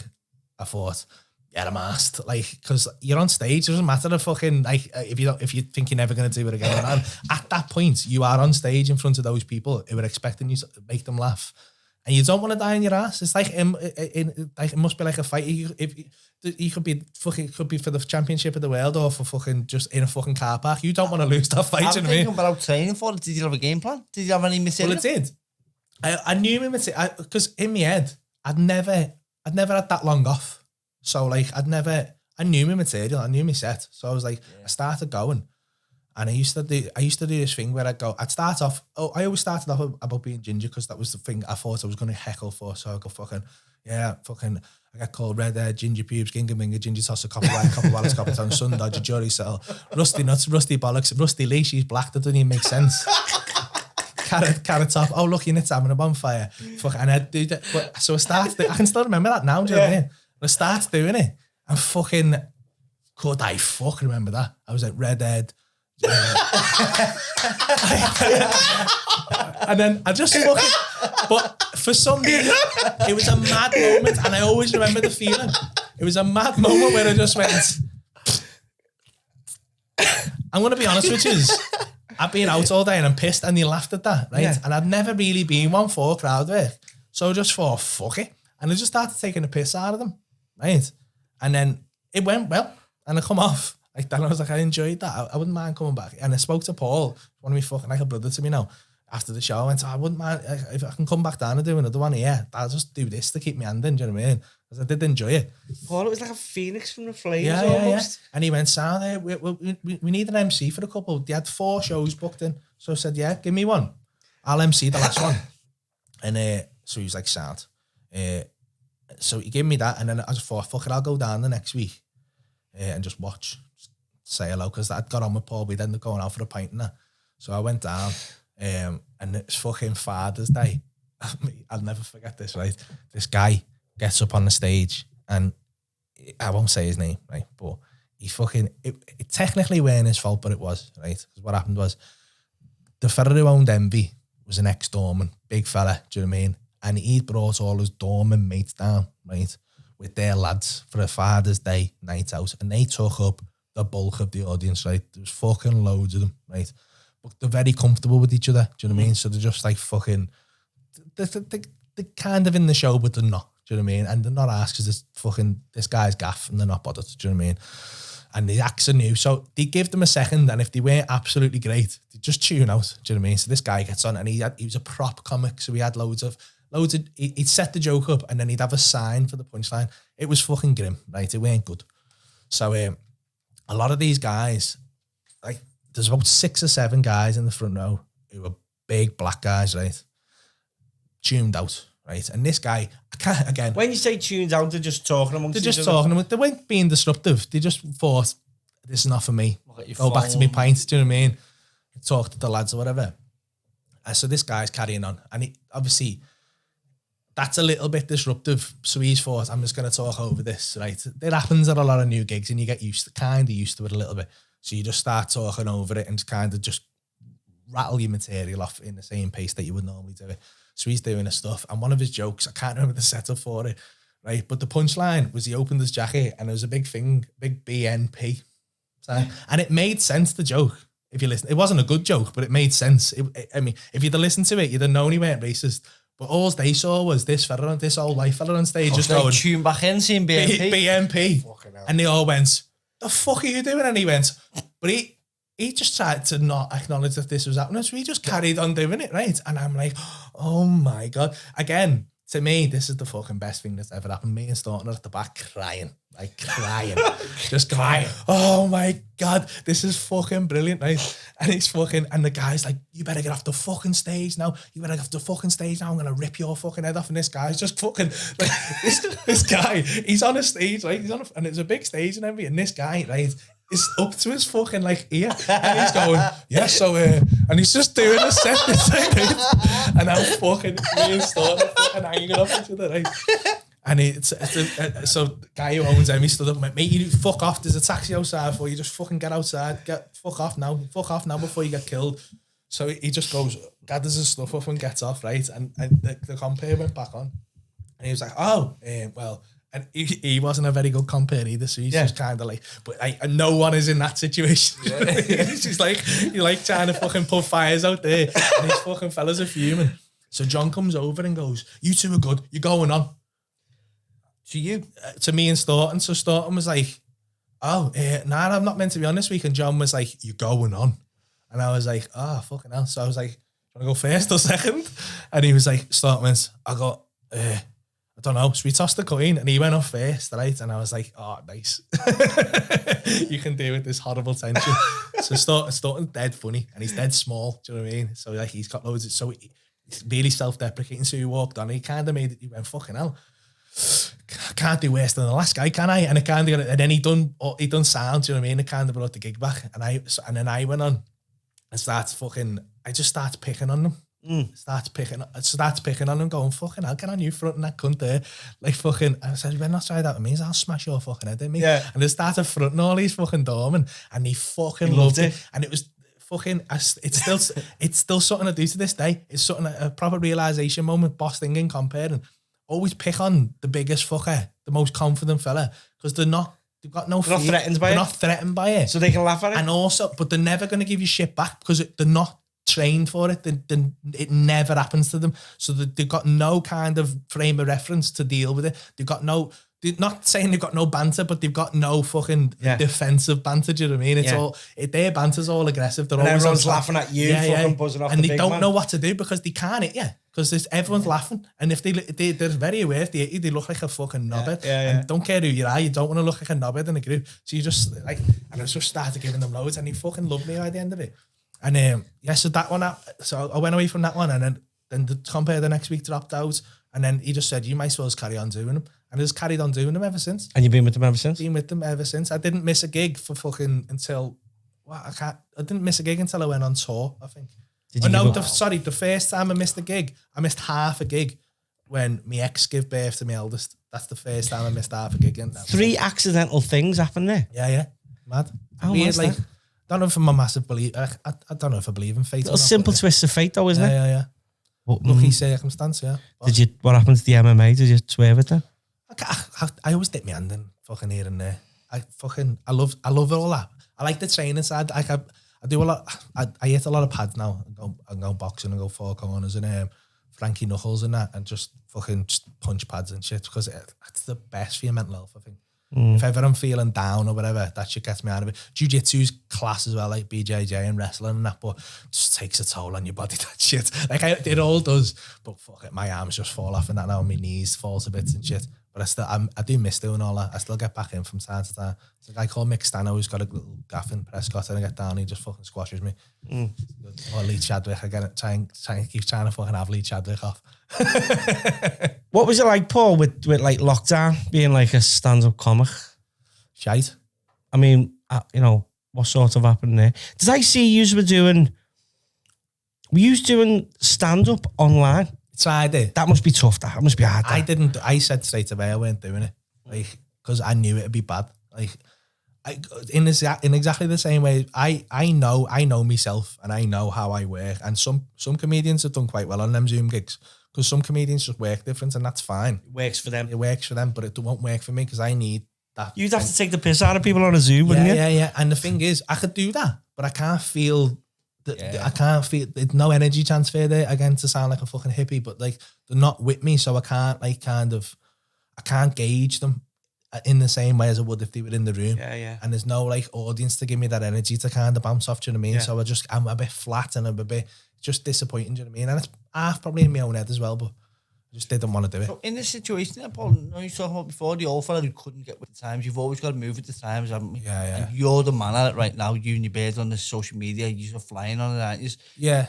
I thought, yeah, I'm asked. Like, because you're on stage, it doesn't matter the fucking, like, if you think you're never going to do it again. And at that point, you are on stage in front of those people who are expecting you to make them laugh. And you don't want to die on your ass. It's like, it must be like a fight. You could be for the championship of the world or for fucking just in a fucking car park. You don't want to lose that fight. I'm thinking about training for it. Did you have a game plan? Did you have any material? Well, it did. I knew my material because in my head, I'd never had that long off. So like, I knew my material. I knew my set. So I was like, I started going. And I used to do this thing where I'd start off, I always started off about being ginger because that was the thing I thought I was going to heckle for. So I go I got called red hair, ginger pubes, ginga minga, ginger tosser, copper wine, copper wallace, copper tongue, sun dodger, jury cell, rusty nuts, rusty bollocks, rusty lee, she's black, that doesn't even make sense. Carrot top, oh look, your nit's having a bonfire. And I'd do that. So I can still remember that now, do you know what I mean? I started doing it and fucking, could I fucking remember that? I was like redhead. And then I just fucking, but for some reason it was a mad moment and I always remember the feeling. It was a mad moment where I just went, I'm going to be honest with you, I've been out all day and I'm pissed, and they laughed at that, right? Yeah. And I've never really been one for crowd work, so I just thought, fuck it, and I just started taking the piss out of them, right? And then it went well and I come off like that. I was like, I enjoyed that. I wouldn't mind coming back. And I spoke to Paul, one of my fucking, like a brother to me now, after the show. I went, I wouldn't mind if I can come back down and do another one here. I'll just do this to keep me hand in, do you know what I mean? Because I did enjoy it. Paul, it was like a phoenix from the flames Yeah. almost. And he went, sound, we need an MC for a couple. They had 4 shows booked in. So I said, yeah, give me one. I'll MC the last one. And so he was like, sound. So he gave me that, and then I just thought, fuck it, I'll go down the next week and just watch, say hello, because I'd got on with Paul. We'd ended up going out for a pint and that. So I went down, and it's fucking Father's Day. I'll never forget this, right? This guy gets up on the stage, and I won't say his name, right? But he fucking, it technically weren't his fault, but it was, right? Because what happened was, the fella who owned Envy was an ex-doorman, big fella, do you know what I mean? And he brought all his doorman mates down, right, with their lads for a Father's Day night out. And they took up the bulk of the audience, right? There was fucking loads of them, right? But they're very comfortable with each other, do you know what I mean? So they're just like fucking, they're kind of in the show, but they're not, do you know what I mean? And they're not asked because this guy's gaff and they're not bothered, do you know what I mean? And the acts are new. So they give them a second, and if they weren't absolutely great, they just tune out, do you know what I mean? So this guy gets on, and he was a prop comic, so he had he'd set the joke up, and then he'd have a sign for the punchline. It was fucking grim, right? It weren't good. So a lot of these guys, like, there's about 6 or 7 guys in the front row who are big black guys, right? Tuned out, right? And this guy, I can't, again. When you say tuned out, they're just talking amongst each other. They're just talking. They weren't being disruptive. They just thought, this is not for me. Go back to my pint, do you know what I mean? Talk to the lads or whatever. And so this guy's carrying on, and obviously that's a little bit disruptive. So he's thought, I'm just going to talk over this, right? It happens at a lot of new gigs, and you get kind of used to it a little bit. So you just start talking over it and kind of just rattle your material off in the same pace that you would normally do it. So he's doing his stuff, and one of his jokes, I can't remember the setup for it, right? But the punchline was he opened his jacket and there was a big thing, big BNP. And it made sense, the joke, if you listen. It wasn't a good joke, but it made sense. I mean, if you'd have listened to it, you'd have known he weren't racist. But all they saw was this old white fella on stage just going, tune back in, seeing BNP. BNP. And they all went, the fuck are you doing? And he went, but he just tried to not acknowledge that this was happening. So he just carried on doing it, right? And I'm like, oh my God. Again, to me, this is the fucking best thing that's ever happened. Me and Staunton are at the back crying. Just crying. Oh my God, this is fucking brilliant, right? And it's fucking, and the guy's like, you better get off the fucking stage now. I'm going to rip your fucking head off. And this guy's just fucking, like, this guy, he's on a stage, right? And it's a big stage and everything. And this guy, right, is up to his fucking like ear, and he's going, yeah, so and he's just doing a set this thing, and I'm fucking me and Staunton fucking hanging off each other, right? And so the guy who owns him, he stood up and went, mate, you fuck off, there's a taxi outside for you, just fucking get outside, fuck off now before you get killed. So he just goes, gathers his stuff up and gets off, right? And the compere went back on, and he was like, oh, well. And he wasn't a very good compere either, so he's just kind of like, but no one is in that situation. He's just like, you're like trying to fucking put fires out there, and these fucking fellas are fuming. So John comes over and goes, you two are good, you're going on. To you? To me and Staunton. So Staunton was like, oh, nah, I'm not meant to be on this week. And John was like, you're going on. And I was like, oh, fucking hell. So I was like, do you want to go first or second? And he was like, Staunton went, I don't know, so we tossed the coin and he went off first, right? And I was like, oh, nice. You can deal with this horrible tension. So Staunton's dead funny and he's dead small, do you know what I mean? So like he's got loads of, so he's really self-deprecating. So he walked on, he kind of made it, he went, fucking hell, I can't do worse than the last guy, can I? And it kind of, and then he done sound, do you know what I mean? It kind of brought the gig back. And then I went on and I just started picking on them. Starts picking on him, going, fucking hell, get on you fronting that cunt there. Like fucking, I said, when I try that with me, I'll smash your fucking head in me. Yeah. And they started fronting all these fucking doormen, and he fucking loved it. And it was fucking, it's still something I do to this day. It's something, a proper realisation moment, boss thing in comparing. Always pick on the biggest fucker, the most confident fella, because they've got no fear. They're not threatened by it. So they can laugh at it. And also, but they're never going to give you shit back because they're not trained for it. It never happens to them. So they've got no kind of frame of reference to deal with it. They're not saying they've got no banter, but they've got no fucking defensive banter. Do you know what I mean? It's all, their banter's all aggressive. They're always everyone's laughing at you, fucking buzzing off and the they big don't man. know what to do because they can't hit you. Because everyone's laughing. And if they're very aware, if they hit you, they look like a fucking knobhead. And don't care who you are, you don't want to look like a knobhead in a group. So you just like, and I just started giving them loads and he fucking loved me by the end of it. And so that one, so I went away from that one, and then the compare the next week dropped out, and then he just said, you might as well just carry on doing them. And I just carried on doing them ever since. And you've been with them ever since? Been with them ever since. I didn't miss a gig for fucking until, I didn't miss a gig until I went on tour, I think. The first time I missed a gig, I missed half a gig when my ex gave birth to my eldest. That's the first time I missed half a gig. And 3 accidental things happened there? Yeah. Mad. How weird, like, I don't know if I'm a massive believer. I don't know if I believe in fate. Little simple twists of fate, though, isn't it? Yeah. Lucky circumstance, yeah. But what happened to the MMA? Did you swear with them? I always dip my hand in fucking here and there. I love all that. I like the training side. I do a lot. I hit a lot of pads now. I go boxing and go 4 corners and Frankie knuckles and that, and just punch pads and shit because it's the best for your mental health, I think. If ever I'm feeling down or whatever, that shit gets me out of it. Jiu-jitsu's class as well, like BJJ and wrestling and that, but it just takes a toll on your body, that shit. Like it all does, but fuck it, my arms just fall off and that now, and my knees fall to bits and shit. But I do miss doing all that. I still get back in from time to time. There's a guy called Mick Stano who's got a little gaff in Prescott, and I get down and he just fucking squashes me. Or Lee Chadwick, I get it, keep trying to fucking have Lee Chadwick off. What was it like, Paul, with like lockdown, being like a stand-up comic? Shite. I mean, what sort of happened there? Did I see you were doing Were you doing stand-up online? Tried it. That must be tough. That must be hard. I said straight away I weren't doing it. Like, because I knew it'd be bad. Like, in exactly the same way, I know myself and I know how I work. And some comedians have done quite well on them Zoom gigs because some comedians just work different and that's fine. It works for them. It works for them, but it won't work for me because I need that. You'd have to take the piss out of people on a Zoom, wouldn't you? Yeah. And the thing is, I could do that, but I can't feel... I can't feel there's no energy transfer there again to sound like a fucking hippie, but like they're not with me, so I can't I can't gauge them in the same way as I would if they were in the room. Yeah. And there's no like audience to give me that energy to kind of bounce off. Do you know what I mean? Yeah. So I'm a bit flat and I'm a bit just disappointing. Do you know what I mean? And it's half probably in my own head as well, but I just didn't want to do it. So in this situation, Paul, you know you talking about before, the old fella who couldn't get with the times. You've always got to move with the times, haven't you? Yeah. And you're the man at it right now. You and your bird on the social media, you're flying on it, aren't you? Yeah.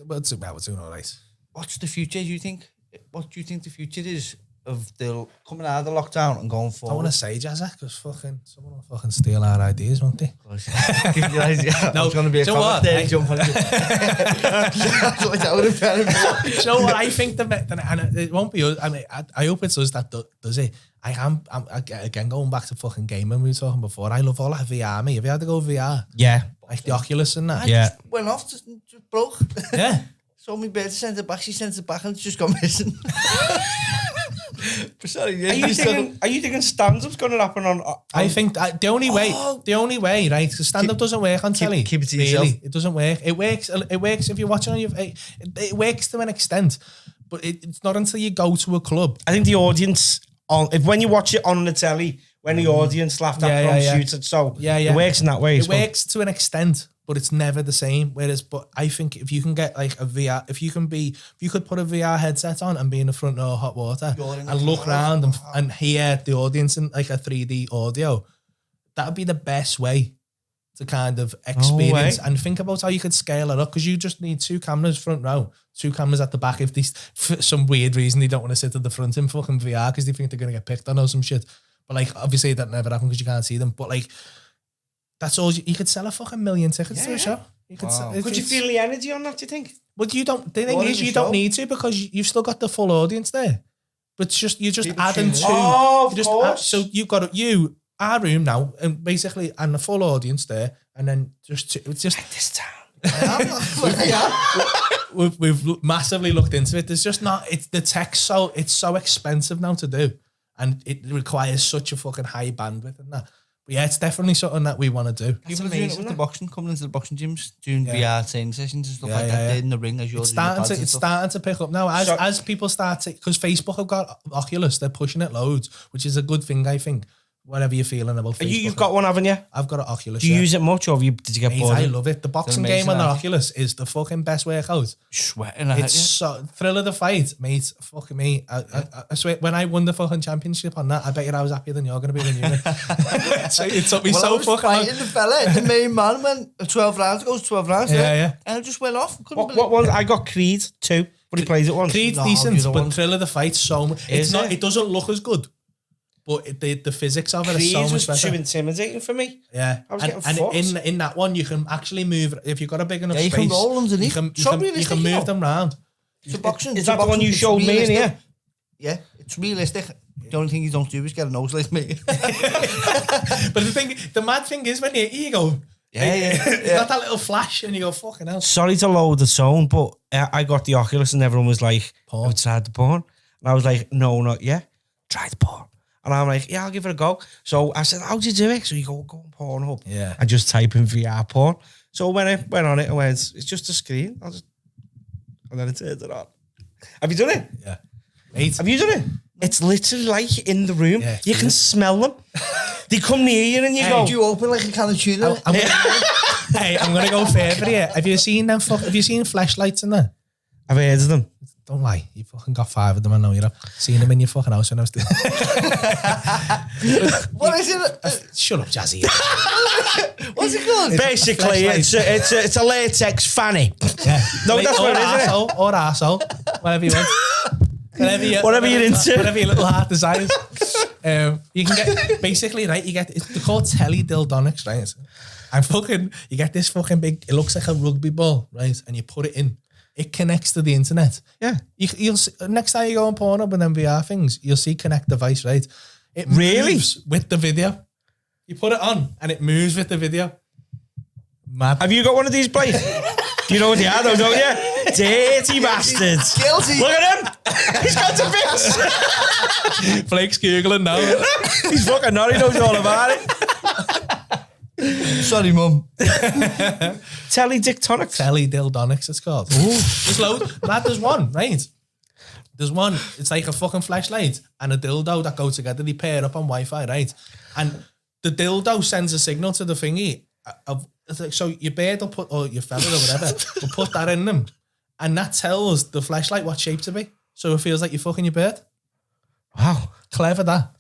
Well, we're doing all right. what's the future? Do you think? What do you think the future is of the coming out of the lockdown and going I forward? want to say Jazza because fucking someone will fucking steal our ideas, won't they? No, it's going to be a do you know comment what? there. Jump on it. You know what I think and it won't be us. I mean, I hope it's us that does it. I'm again going back to fucking gaming we were talking before. I love all that VR. Me, have you had to go VR? Yeah. Like the Oculus and that. I just went off, just broke. Yeah. So my bird sent it back. She sent it back and it's just gone missing. Sorry, Are you thinking stand-up's going to happen on? I think the only way, right? Because stand-up doesn't work on telly. Keep it to yourself. It doesn't work. It works if you're watching on your. It works to an extent, but it's not until you go to a club. I think the audience when you watch it on the telly, when the audience laughed at shoots it, so it works in that way. It works to an extent, but it's never the same. But I think if you can get like a VR, if you could put a VR headset on and be in the front row of hot water and look around and hear the audience in like a 3D audio, that would be the best way to kind of experience and think about how you could scale it up, because you just need 2 cameras front row, 2 cameras at the back if for some weird reason they don't want to sit at the front in fucking VR because they think they're going to get picked on or some shit. But like obviously that never happened because you can't see them. But like that's all you could sell a fucking 1 million tickets to a show. You could Could you feel the energy on that, do you think? Well, you don't. The thing is, you don't need to because you've still got the full audience there. But you're just adding to. Of course. So you've got our room now, and basically, and the full audience there, and then just This town. we've massively looked into it. There's just not. It's the tech it's so expensive now to do, and it requires such a fucking high bandwidth and that. But yeah, it's definitely something that we want to do. People are doing it with the boxing, coming into the boxing gyms, doing VR training sessions and stuff like that. They're in the ring as yours. It's starting to pick up now as people start to, because Facebook have got Oculus, they're pushing it loads, which is a good thing, I think. Whatever you're feeling about Facebook. You've got one, haven't you? I've got an Oculus. Do you use it much, or did you get bored? I love it. The boxing game on the Oculus is the fucking best workout. Sweating. It's so thrill of the fight, mate. Fucking me. I swear, when I won the fucking championship on that, I bet you I was happier than you're going to be when you win. It took me so fucking long. The fella, the main man, went 12 rounds. It goes 12 rounds. Yeah. And I just went off. What one? I got Creed 2, but he plays it once. Creed's decent, but thrill of the fight so much. It doesn't look as good. But the physics of it is so much better. Too intimidating for me. Yeah, I was getting fucked. in that one you can actually move if you've got a big enough space. You can roll underneath. You can move them round. It's boxing. Is that the one you showed me in here? Yeah, it's realistic. The only thing you don't do is get a nose like me. But the mad thing is when you go, it's not that little flash and you go, fucking hell. Sorry to load the tone, but I got the Oculus and everyone was like, porn. Have you tried the porn? And I was like, no, not yet. Try the porn. And I'm like, yeah, I'll give it a go. So I said, how'd you do it? So you go on Pornhub. Yeah. And just type in VR porn. So when I went on it, I went, it's just a screen. And then it turned it on. Have you done it? Yeah. Mate. Have you done it? It's literally like in the room. Yeah, you can smell them. They come near you and you go. Do you open like a can of tuna? I'm going to go further here. Have you seen them? Have you seen flashlights in there? I've heard of them. Don't lie. You fucking got 5 of them. I know you've seen them in your fucking house when I was doing. What is it? Shut up, Jazzy. What's it called? Basically, it's a latex fanny. Yeah. No, that's what it is, isn't it? Or arsehole. Whatever you want. Whatever you're into. Whatever your little heart desires. You can get, basically, right, they're called teledildonics, right? And fucking, you get this fucking big, it looks like a rugby ball, right? And you put it in. it connects to the internet. Yeah. You'll see, next time you go on Pornhub and then VR things, you'll see connect device, right? It Really? moves with the video. You put it on and it moves with the video. Mad. Have you got one of these, Blake? Do you know what they are, though, don't you? Dirty bastards. Guilty. Look at him. He's got to fix. Blake's Googling now. He's fucking not. He knows all about it. Sorry, Mum. Teledictonics. Teledildonics, it's called. There's loads. Lad, there's one, right? There's one. It's like a fucking flashlight and a dildo that go together. They pair up on Wi-Fi, right? And the dildo sends a signal to the thingy. So your bird will put, or your feather or whatever, will put that in them. And that tells the flashlight what shape to be. So it feels like you're fucking your bird. Wow. Clever, that.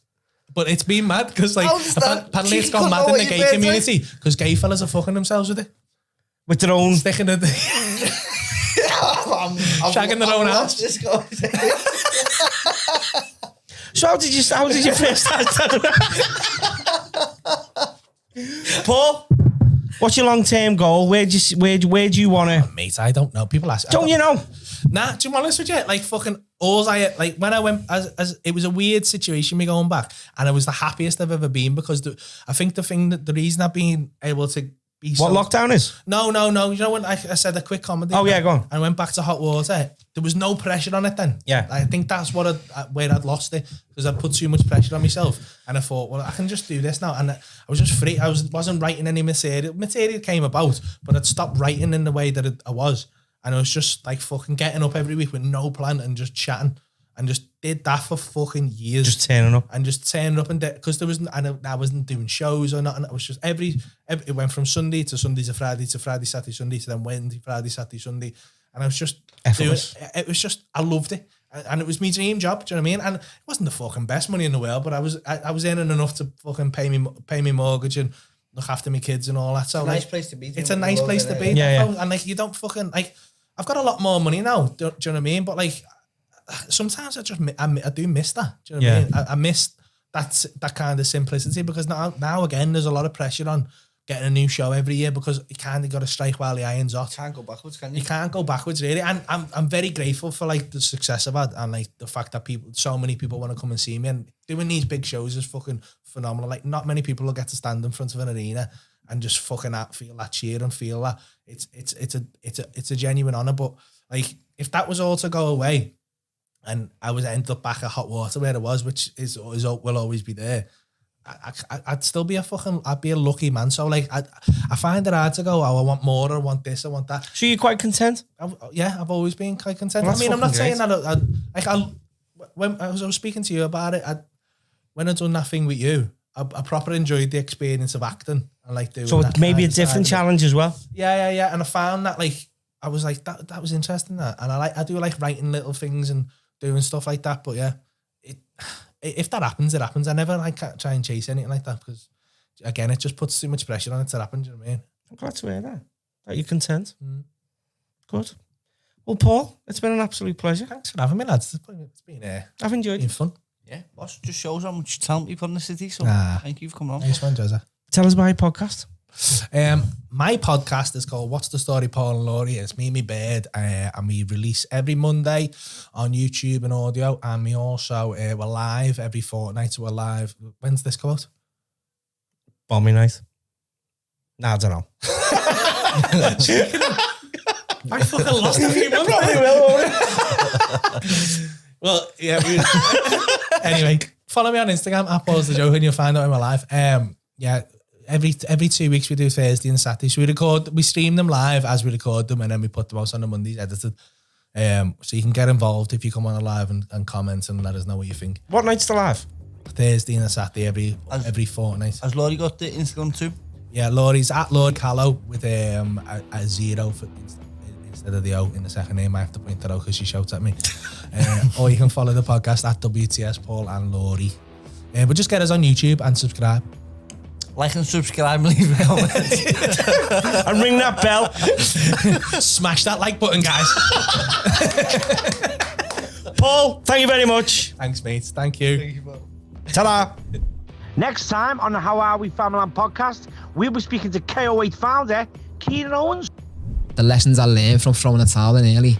But it's been mad because, like, How's that? apparently it's You gone couldn't mad know in the what gay your bird's community because gay fellas are fucking themselves with it. With their own... Sticking it, shagging their own ass. This guy. So how did you first start that? Paul, what's your long-term goal? Where do you want to... Mate, I don't know. People ask. Don't you know? Nah, to be honest with you, like fucking when I went, as it was a weird situation me going back, and I was the happiest I've ever been because I think the reason I've been able to be What lockdown is? No. You know when I said a quick comedy? Oh, yeah, go on. I went back to hot water. There was no pressure on it then. Yeah. I think that's where I'd lost it because I put too much pressure on myself, and I thought, well, I can just do this now, and I was just free. I wasn't writing any material. Material came about, but I'd stopped writing in the way that I was. And I was just like fucking getting up every week with no plan and just chatting and just did that for fucking years. Just turning up. And just turning up and because there wasn't, I wasn't doing shows or nothing. It was just it went from Sunday to Friday, Saturday, Sunday to then Wednesday, Friday, Saturday, Sunday. And I was just effortless. It was just, I loved it. And it was my dream job, do you know what I mean? And it wasn't the fucking best money in the world, but I was earning enough to fucking pay me mortgage and look after my kids and all that. So It's a nice place to be. It's a nice place to be. Yeah. And like, you don't fucking, like, I've got a lot more money now, do you know what I mean? But like, sometimes I do miss that, do you know what I mean? I miss that kind of simplicity because now again, there's a lot of pressure on getting a new show every year because you kind of got to strike while the iron's hot. Can't go backwards, can you? You can't go backwards, really. And I'm very grateful for like the success I've had and like the fact that so many people want to come and see me, and doing these big shows is fucking phenomenal. Like, not many people will get to stand in front of an arena and just fucking feel that cheer and feel that it's a genuine honour. But like, if that was all to go away and I was ended up back at hot water where it was, which will always be there, I'd still be I'd be a lucky man. So like, I find it hard to go, oh, I want more, or I want this, I want that. So you're quite content? I've always been quite content. Well, I mean, I'm not fucking saying that when I was speaking to you about it, when I done that thing with you, I proper enjoyed the experience of acting and like doing. So that maybe a kind of different side of it. challenge as well. Yeah. And I found that like, I was like, that was interesting, that. And I do like writing little things and doing stuff like that. But yeah, if that happens, it happens. I never like try and chase anything like that because, again, it just puts too much pressure on it to happen. Do you know what I mean? I'm glad to hear that you're content. Good. Well, Paul, it's been an absolute pleasure. Thanks for having me, lads. It's been I've enjoyed it. fun. Yeah, boss, just shows how much talent you've got in the city. So thank you for coming on. Nice one, Joseph. Tell us about your podcast. My podcast is called What's the Story, Paul and Laurie. It's me and my bird, and we release every Monday on YouTube and audio, and we also we're live every fortnight. So we're live. When's this come out? Bombing night. Nah, I don't know. I fucking lost a few months. Well, yeah. Anyway, follow me on Instagram at Paul's the Joke and you'll find out in my life. Yeah. Every 2 weeks we do Thursday and Saturday. So we stream them live as we record them, and then we put them out on the Mondays edited. So you can get involved if you come on a live and comment and let us know what you think. What night's the live? Thursday and a Saturday every fortnight. Has Laurie got the Instagram too? Yeah, Laurie's at Lord Callow with a zero instead of the O in the second name. I have to point that out because she shouts at me. Or you can follow the podcast at WTS Paul and Laurie. But just get us on YouTube and subscribe. Like and subscribe, leave a comment. And ring that bell. Smash that like button, guys. Paul, thank you very much. Thanks, mate. Thank you. Ta-da. Next time on the How Are We Famalam podcast, we'll be speaking to KO8 founder, Kieran Owens. The lessons I learned from throwing a towel in early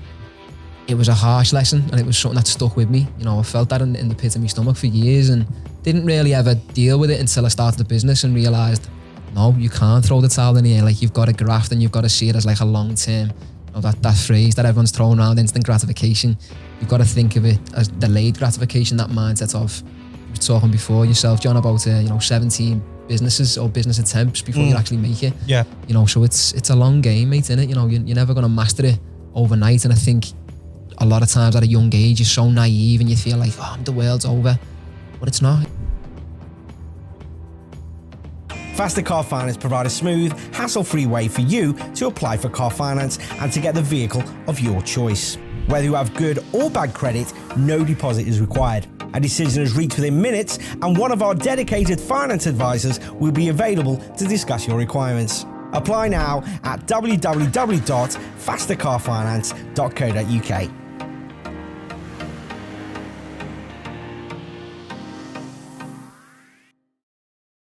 it was a harsh lesson, and it was something that stuck with me. You know, I felt that in the pit of my stomach for years, and didn't really ever deal with it until I started the business and realised, no, you can't throw the towel in the air. Like, you've got to graft, and you've got to see it as like a long term. You know, that phrase that everyone's throwing around, instant gratification. You've got to think of it as delayed gratification. That mindset of, you were talking before yourself, John, about 17 businesses or business attempts before you actually make it. Yeah. You know, so it's a long game, mate, innit? You know, you're never going to master it overnight, and I think a lot of times at a young age you're so naive and you feel like, oh, the world's over, but it's not. Faster Car Finance provide a smooth, hassle-free way for you to apply for car finance and to get the vehicle of your choice. Whether you have good or bad credit, no deposit is required. A decision is reached within minutes, and one of our dedicated finance advisors will be available to discuss your requirements. Apply now at www.fastercarfinance.co.uk.